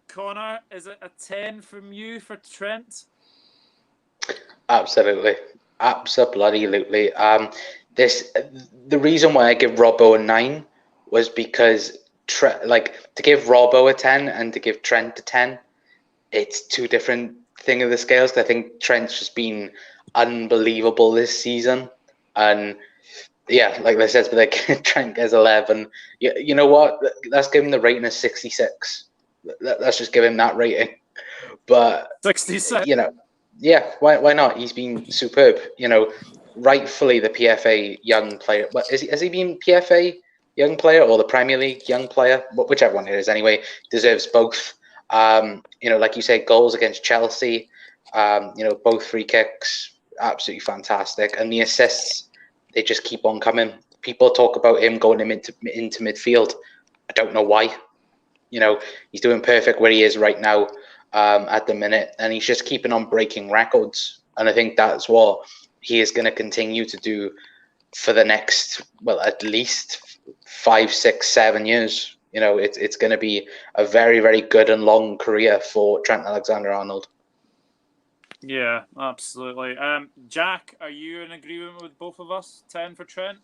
Connor, is it a 10 from you for Trent? Absolutely. The reason why I give Robbo a 9 was because like to give Robbo a 10 and to give Trent a 10, it's two different thing of the scales. I think Trent's just been unbelievable this season, and yeah, like I said, but like Trent gets 11. You know what? Let's give him the rating of 66. Let's just give him that rating. But 66. Yeah, why not? He's been superb. Rightfully the PFA young player. But has he been PFA young player or the Premier League young player? Whichever one it is, anyway, deserves both. Like you say, goals against Chelsea. Both free kicks, absolutely fantastic, and the assists, they just keep on coming. People talk about him going into midfield. I don't know why. He's doing perfect where he is right now at the minute, and he's just keeping on breaking records. And I think that's what he is going to continue to do for the next, at least 5, 6, 7 years. It's going to be a very, very good and long career for Trent Alexander-Arnold. Yeah, absolutely. Jack, are you in agreement with both of us? 10 for Trent?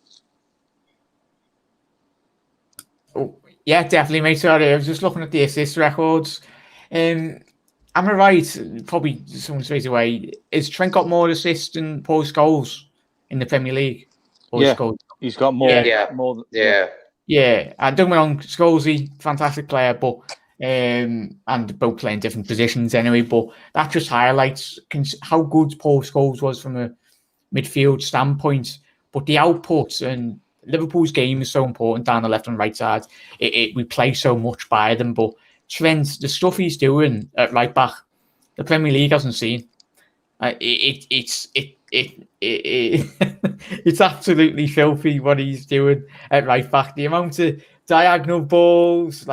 Oh, yeah, definitely, mate. Sorry, I was just looking at the assist records. Am I right? Probably someone straight away. Has Trent got more assists than post goals in the Premier League? He's got more. Yeah. And don't get me wrong, Scholesy, fantastic player, but and both playing different positions anyway. But that just highlights how good Paul Scholes was from a midfield standpoint. But the output and Liverpool's game is so important down the left and right side. We play so much by them. But Trent, the stuff he's doing at right back, the Premier League hasn't seen. It's absolutely filthy what he's doing at right back. The amount of diagonal balls,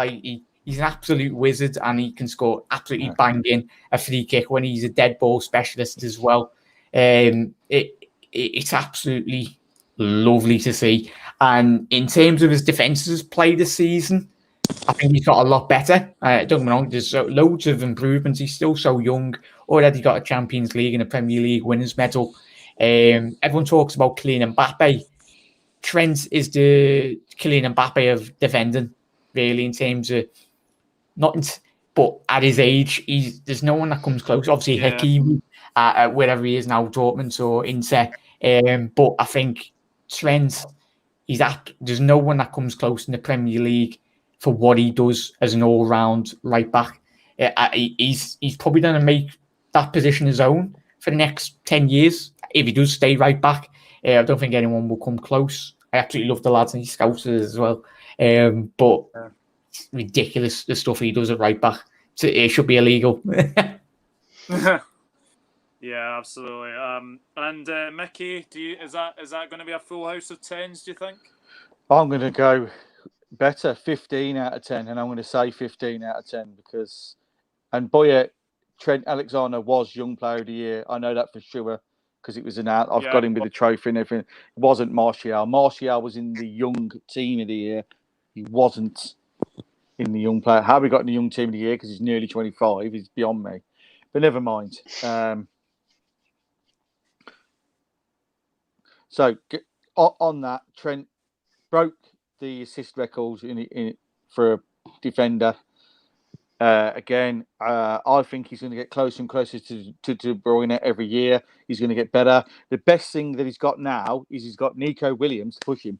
he's an absolute wizard, and he can score absolutely banging a free kick when he's a dead ball specialist as well. It's absolutely lovely to see. And in terms of his defences play this season, I think he's got a lot better. Don't get me wrong, there's loads of improvements. He's still so young, already got a Champions League and a Premier League winners medal. Everyone talks about Kylian Mbappe. Trent is the Kylian Mbappe of defending, really, in terms of but at his age, there's no one that comes close. Obviously, Hakimi, wherever he is now, Dortmund or Inter. But I think Trent, there's no one that comes close in the Premier League for what he does as an all-round right back. He's probably going to make that position his own for the next 10 years. If he does stay right back, I don't think anyone will come close. I absolutely love the lads, and he's Scousers as well. But it's ridiculous, the stuff he does at right back. It should be illegal. Yeah, absolutely. And Mickey, is that going to be a full house of 10s, do you think? I'm going to go better, 15 out of 10, and I'm going to say 15 out of 10 because, and boy, Trent Alexander was Young Player of the Year. I know that for sure because it was I've got him with the trophy and everything. It wasn't Martial. Martial was in the Young Team of the Year. He wasn't in the Young Player. How he got in the Young Team of the Year because he's nearly 25 is beyond me. But never mind. So on that, Trent broke the assist records for a defender. Again, I think he's going to get closer and closer to De Bruyne every year. He's going to get better. The best thing that he's got now is he's got Nico Williams to push him.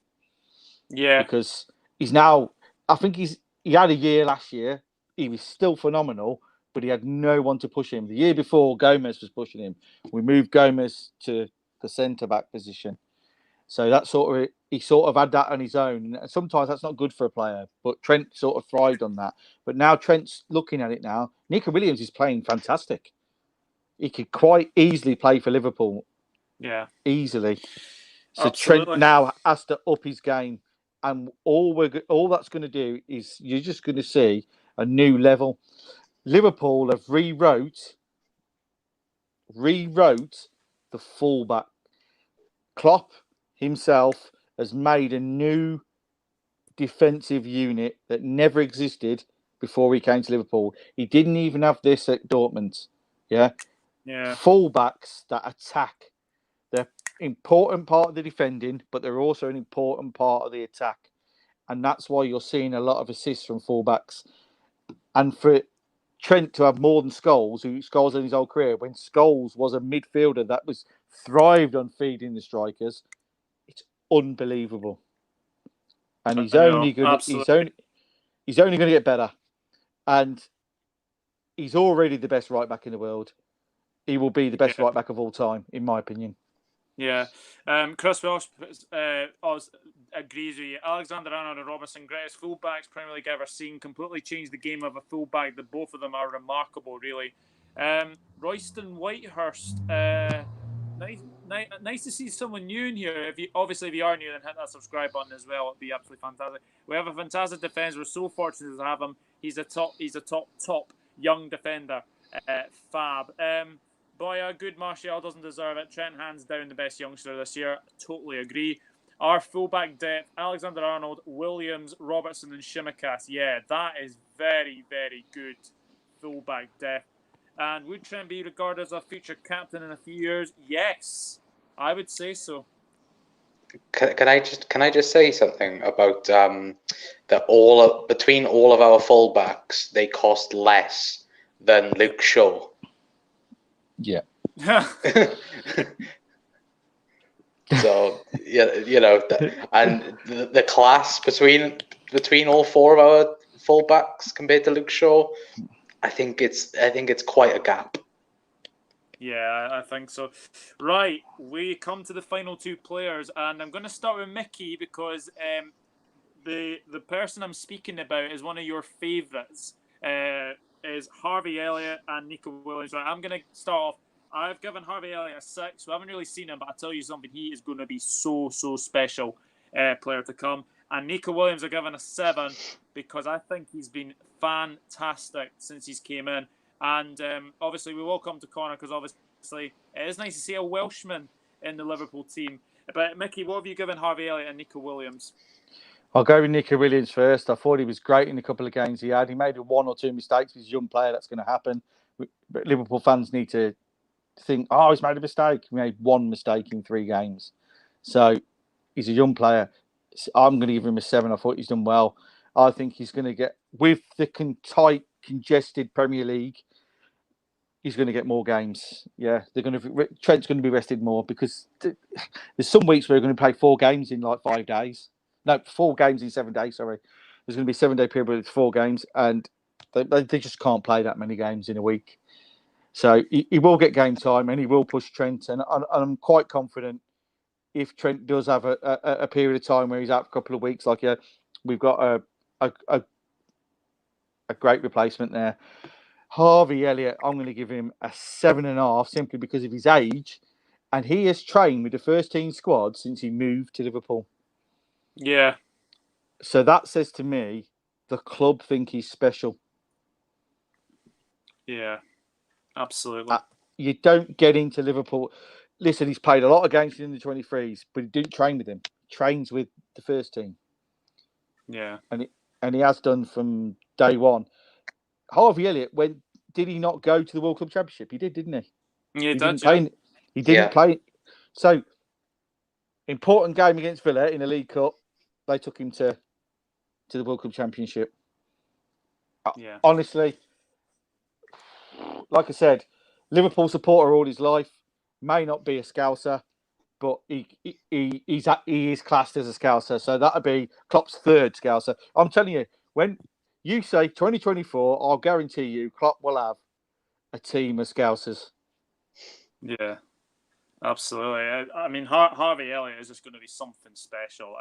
Yeah. Because he's now, I think he had a year last year. He was still phenomenal, but he had no one to push him. The year before, Gomez was pushing him. We moved Gomez to the centre-back position. So that he sort of had that on his own. And sometimes that's not good for a player, but Trent sort of thrived on that. But now Trent's looking at it now. Nico Williams is playing fantastic. He could quite easily play for Liverpool. Yeah. Easily. So absolutely. Trent now has to up his game. And all that's going to do is you're just going to see a new level. Liverpool have rewrote the fullback. Klopp himself has made a new defensive unit that never existed before he came to Liverpool. He didn't even have this at Dortmund. Yeah. Fullbacks that attack. They're an important part of the defending, but they're also an important part of the attack. And that's why you're seeing a lot of assists from fullbacks. And for Trent to have more than Scholes, who Scholes in his whole career, when Scholes was a midfielder that was thrived on feeding the strikers, it's unbelievable. And he's only going to get better. And he's already the best right back in the world. He will be the best right back of all time, in my opinion. Yeah. Chris Welsh agrees with you. Alexander-Arnold and Robertson, greatest fullbacks Premier League ever seen. Completely changed the game of a fullback. The both of them are remarkable, really. Royston Whitehurst, nice to see someone new in here. If you are new, then hit that subscribe button as well. It'd be absolutely fantastic. We have a fantastic defence. We're so fortunate to have him. He's a top young defender. Fab. Boya, good Martial doesn't deserve it. Trent hands down the best youngster this year. Totally agree. Our fullback depth: Alexander-Arnold, Williams, Robertson, and Shimikas. Yeah, that is very, very good fullback depth. And would Trent be regarded as a future captain in a few years? Yes, I would say so. Can I just say something about between all of our fullbacks, they cost less than Luke Shaw. Yeah. So and the class between all four of our fullbacks compared to Luke Shaw, I think it's quite a gap. Yeah, I think so. Right, we come to the final two players, and I'm going to start with Mickey because the person I'm speaking about is one of your favourites. Is Harvey Elliott and Nico Williams. Right, I'm going to start off. I've given Harvey Elliott a 6. We haven't really seen him, but I tell you something, he is going to be so special player to come. And Nico Williams I've given a 7 because I think he's been fantastic since he's came in. And obviously we will come to Connor because obviously it is nice to see a Welshman in the Liverpool team. But Mickey, what have you given Harvey Elliott and Nico Williams? I'll go with Nico Williams first. I thought he was great in a couple of games he had. He made 1 or 2 mistakes. He's a young player. That's going to happen. But Liverpool fans need to think, he's made a mistake. He made 1 mistake in 3 games. So he's a young player. I'm going to give him a 7. I thought he's done well. I think he's going to get, with the tight, congested Premier League, he's going to get more games. Yeah, Trent's going to be rested more because there's some weeks where we're going to play 4 games in like 5 days. No, 4 games in 7 days, sorry. There's going to be a 7-day period where it's 4 games, and they just can't play that many games in a week. So he will get game time, and he will push Trent. And I'm quite confident if Trent does have a period of time where he's out for a couple of weeks, like we've got a great replacement there. Harvey Elliott, I'm going to give him a 7.5 simply because of his age, and he has trained with the first team squad since he moved to Liverpool. Yeah. So that says to me, the club think he's special. Yeah, absolutely. You don't get into Liverpool. Listen, he's played a lot of games in the 23s, but he didn't train with them. He trains with the first team. Yeah. And he has done from day one. Harvey Elliott, did he not go to the World Club Championship? He did, didn't he? Yeah, he didn't play. So, important game against Villa in the League Cup. They took him to the World Club Championship. Yeah. Honestly, like I said, Liverpool supporter all his life. May not be a Scouser, but he is classed as a Scouser. So that would be Klopp's 3rd Scouser. I'm telling you, when you say 2024, I'll guarantee you Klopp will have a team of Scousers. Yeah, absolutely. I mean, Harvey Elliott is just going to be something special.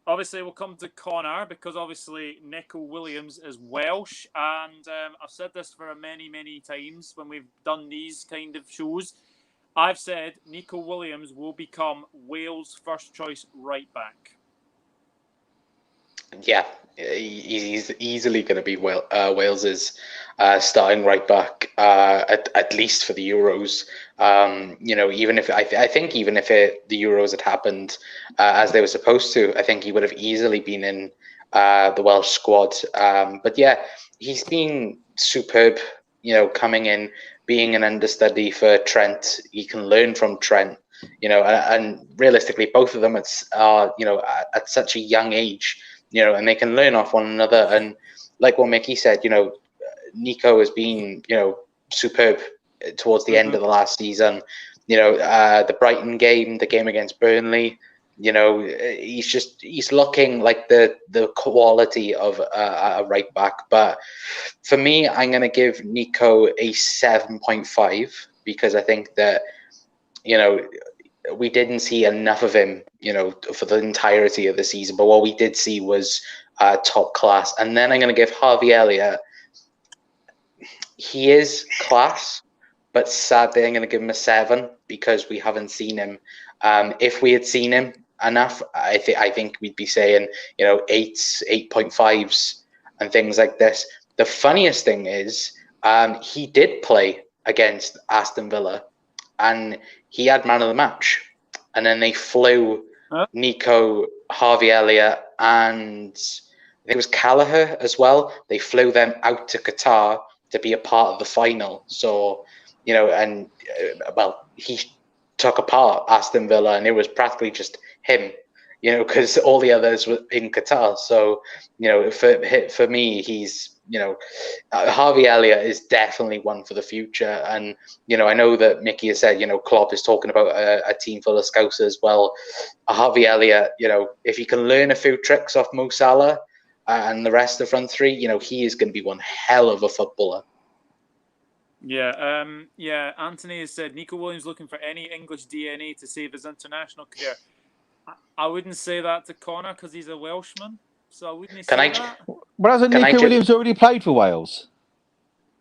Obviously, we'll come to Connor because obviously Nico Williams is Welsh. And I've said this for many, many times when we've done these kind of shows. I've said Nico Williams will become Wales' first choice right back. Yeah, he's easily going to be Wales's starting right back at least for the Euros. Even if I think the Euros had happened as they were supposed to, I think he would have easily been in the Welsh squad. But yeah, he's been superb. Coming in, being an understudy for Trent, he can learn from Trent. And realistically, both of them are at such a young age. and they can learn off one another. And like what Mickey said, Nico has been, superb towards the end of the last season. The Brighton game, the game against Burnley, he's looking like the quality of a right back. But for me, I'm going to give Nico a 7.5 because I think that, we didn't see enough of him, for the entirety of the season. But what we did see was top class. And then I'm going to give Harvey Elliott. He is class, but sadly, I'm going to give him a 7 because we haven't seen him. If we had seen him enough, I think we'd be saying, 8s, 8.5s, and things like this. The funniest thing is, he did play against Aston Villa, and he had man of the match. And then they flew Nico, Harvey Elliott, and I think it was Callagher as well. They flew them out to Qatar to be a part of the final. So, he took apart Aston Villa, and it was practically just him, because all the others were in Qatar. So, for me, he's, Harvey Elliott is definitely one for the future. And, I know that Mickey has said, Klopp is talking about a team full of Scousers as well. Harvey Elliott, if he can learn a few tricks off Mo Salah and the rest of the front three, he is going to be one hell of a footballer. Yeah, Anthony has said Nico Williams looking for any English DNA to save his international career. I wouldn't say that to Connor because he's a Welshman, so I wouldn't say that. But hasn't Nico Williams already played for Wales?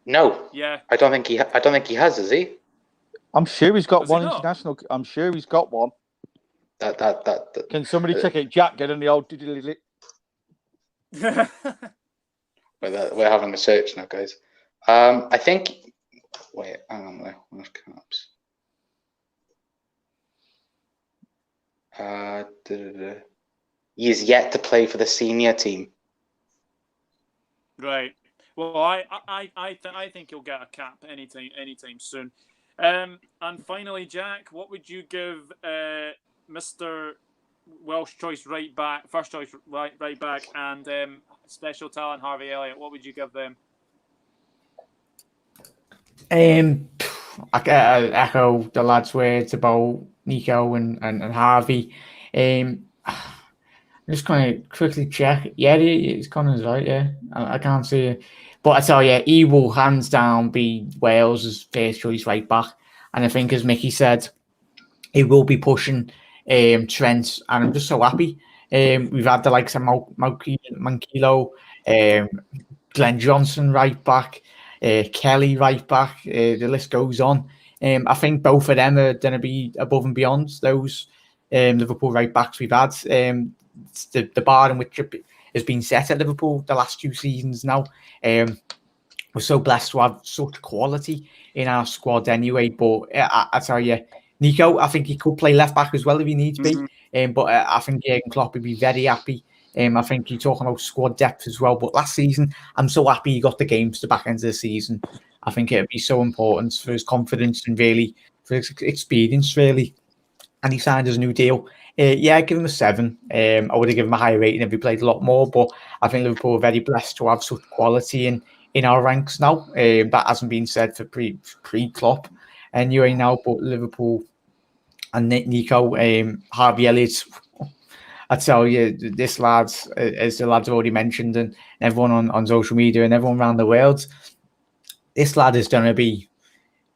No. Yeah. I don't think he has, is he? I'm sure he's got one international. I'm sure he's got one. That. Can somebody check it? Jack, get on the old diddly. We're having a search now, guys. I think. Wait, hang on there. Where's Caps? He is yet to play for the senior team. Right. Well, I think he'll get a cap anytime soon. And finally, Jack, what would you give Mr. Welsh choice right back, first choice right back, and special talent Harvey Elliott? What would you give them? I echo the lads' words about Nico and Harvey. I'm just going to quickly check. Yeah, it's Connor's right. Yeah, I can't see it, but I tell you, he will hands down be Wales' first choice right back. And I think, as Mickey said, he will be pushing Trent, and I'm just so happy. We've had the likes of Mankilo, Glenn Johnson right back. Kelly right back, the list goes on. I think both of them are going to be above and beyond those Liverpool right backs we've had. The bar in which it has been set at Liverpool the last 2 seasons now. We're so blessed to have such quality in our squad anyway. But I tell you, Nico, I think he could play left back as well if he needs to be. But I think Jurgen Klopp would be very happy. I think you're talking about squad depth as well. But last season, I'm so happy he got the games to the back end of the season. I think it would be so important for his confidence and really for his experience, really. And he signed his new deal. I'd give him a 7. I would have given him a higher rating if he played a lot more. But I think Liverpool are very blessed to have such quality in our ranks now. That hasn't been said for pre-Klopp anyway now. But Liverpool and Nico, Harvey Elliott, I tell you, this lad, as the lads already mentioned, and everyone on social media and everyone around the world, this lad is going to be,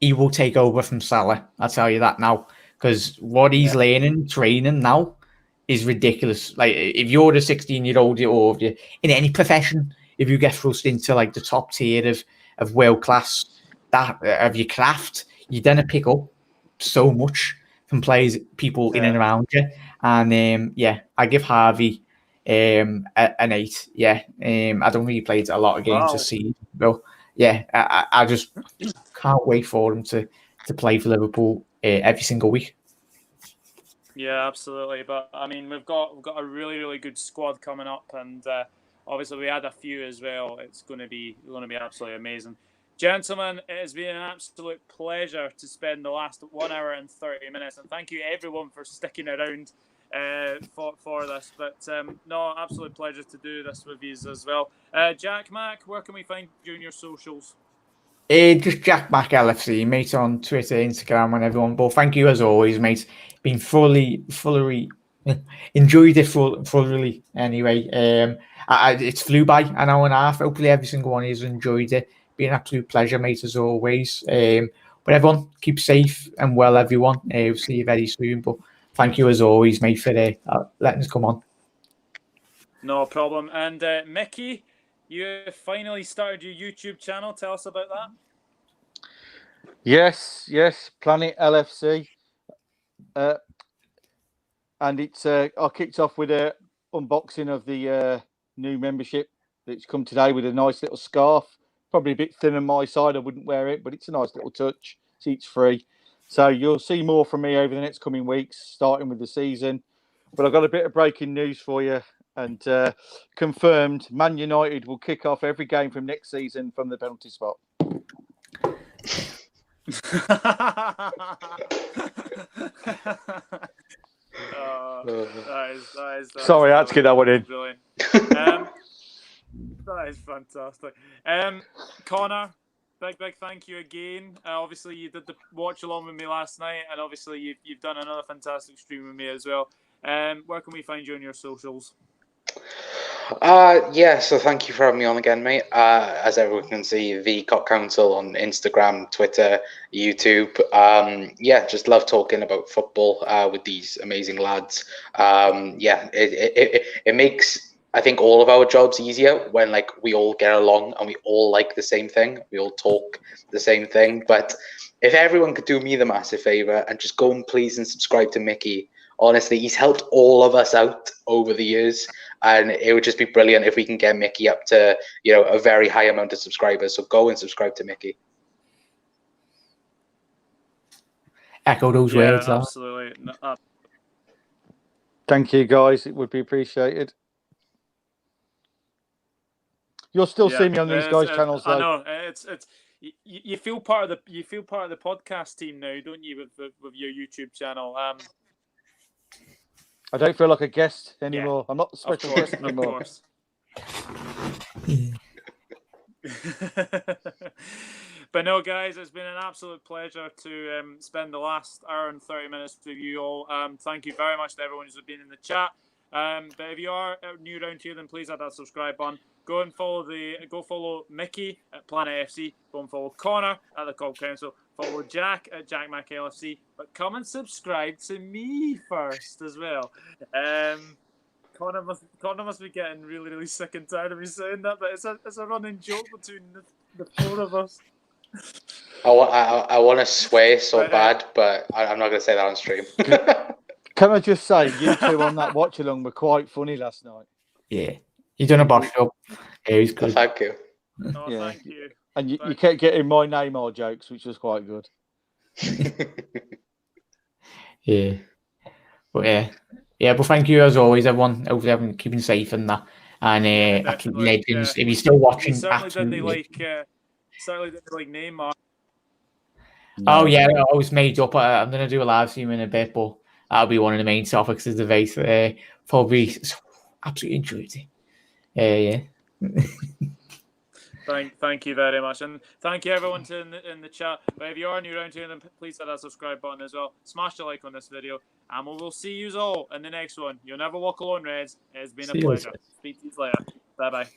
he will take over from Salah. I tell you that now, because what he's learning, training now is ridiculous. Like, if you're a 16-year-old or if you're in any profession, if you get thrust into like the top tier of world class of your craft, you're going to pick up so much from people in and around you. And I give Harvey an 8. I don't think he played a lot of games this season. But I just can't wait for him to play for Liverpool every single week. Yeah, absolutely. But I mean, we've got a really, really good squad coming up, and obviously we had a few as well. It's going to be absolutely amazing. Gentlemen, it has been an absolute pleasure to spend the last 1 hour and 30 minutes, and thank you everyone for sticking around for this. But no, absolute pleasure to do this with you as well. Jack, Mack, where can we find you on your socials? Just Jack Mack LFC, mate, on Twitter, Instagram, and everyone. But thank you as always, mate. Been fully enjoyed it thoroughly. Anyway, it's flew by an hour and a half. Hopefully, every single one of you has enjoyed it. Been an absolute pleasure, mate, as always. But everyone, keep safe and well, everyone. We'll see you very soon. But thank you as always, mate, for letting us come on. No problem. And Mickey, you finally started your YouTube channel. Tell us about that. Yes, Planet LFC. And it's I kicked off with a unboxing of the new membership that's come today with a nice little scarf. Probably a bit thin on my side. I wouldn't wear it, but it's a nice little touch. See, it's free. So you'll see more from me over the next coming weeks, starting with the season. But I've got a bit of breaking news for you. And confirmed, Man United will kick off every game from next season from the penalty spot. That is Sorry, I had to get that one in. Brilliant. That is fantastic. Connor, big thank you again. Obviously, you did the watch along with me last night, and obviously you've done another fantastic stream with me as well. Where can we find you on your socials? So thank you for having me on again, mate. As everyone can see, the Kop Council on Instagram, Twitter, YouTube. Just love talking about football with these amazing lads. It makes, I think, all of our jobs easier when we all get along and we all like the same thing. We all talk the same thing. But if everyone could do me the massive favor and just go and please and subscribe to Mickey. Honestly, he's helped all of us out over the years, and it would just be brilliant if we can get Mickey up to, a very high amount of subscribers. So go and subscribe to Mickey. Echo those words. Absolutely. Thank you, guys. It would be appreciated. You'll still see me on these guys' channels, though. I know it's you feel part of the podcast team now, don't you? With your YouTube channel. I don't feel like a guest anymore. I'm not a special guest anymore. Of course. But no, guys, it's been an absolute pleasure to spend the last hour and 30 minutes with you all. Thank you very much to everyone who's been in the chat. But if you are new around here, then please hit that subscribe button. Go follow Mickey at Planet FC. Go and follow Connor at the Kop Council. Follow Jack at Jack Mack LFC. But come and subscribe to me first as well. Connor must be getting really, really sick and tired of me saying that, but it's a running joke between the four of us. I want to swear so bad, but I'm not going to say that on stream. Can I just say, you two on that watch along were quite funny last night. Yeah, you done a box up. Yeah, he's good. Thank you. Oh, yeah. Thank you. And you kept getting my name all jokes, which was quite good. Yeah. But but thank you as always, everyone. Hopefully everyone keeping safe and that. And absolute legends. If you're still watching, certainly didn't like Neymar. No. Oh yeah, I was made up. I'm gonna do a live stream in a bit, but that'll be one of the main topics of the debate. Probably absolutely enjoyed it. Thank you very much, and thank you everyone in the chat. But if you are new around here, then please hit that subscribe button as well. Smash the like on this video, and we'll see you all in the next one. You'll never walk alone, Reds. It's been a pleasure. Speak to you later. Bye bye.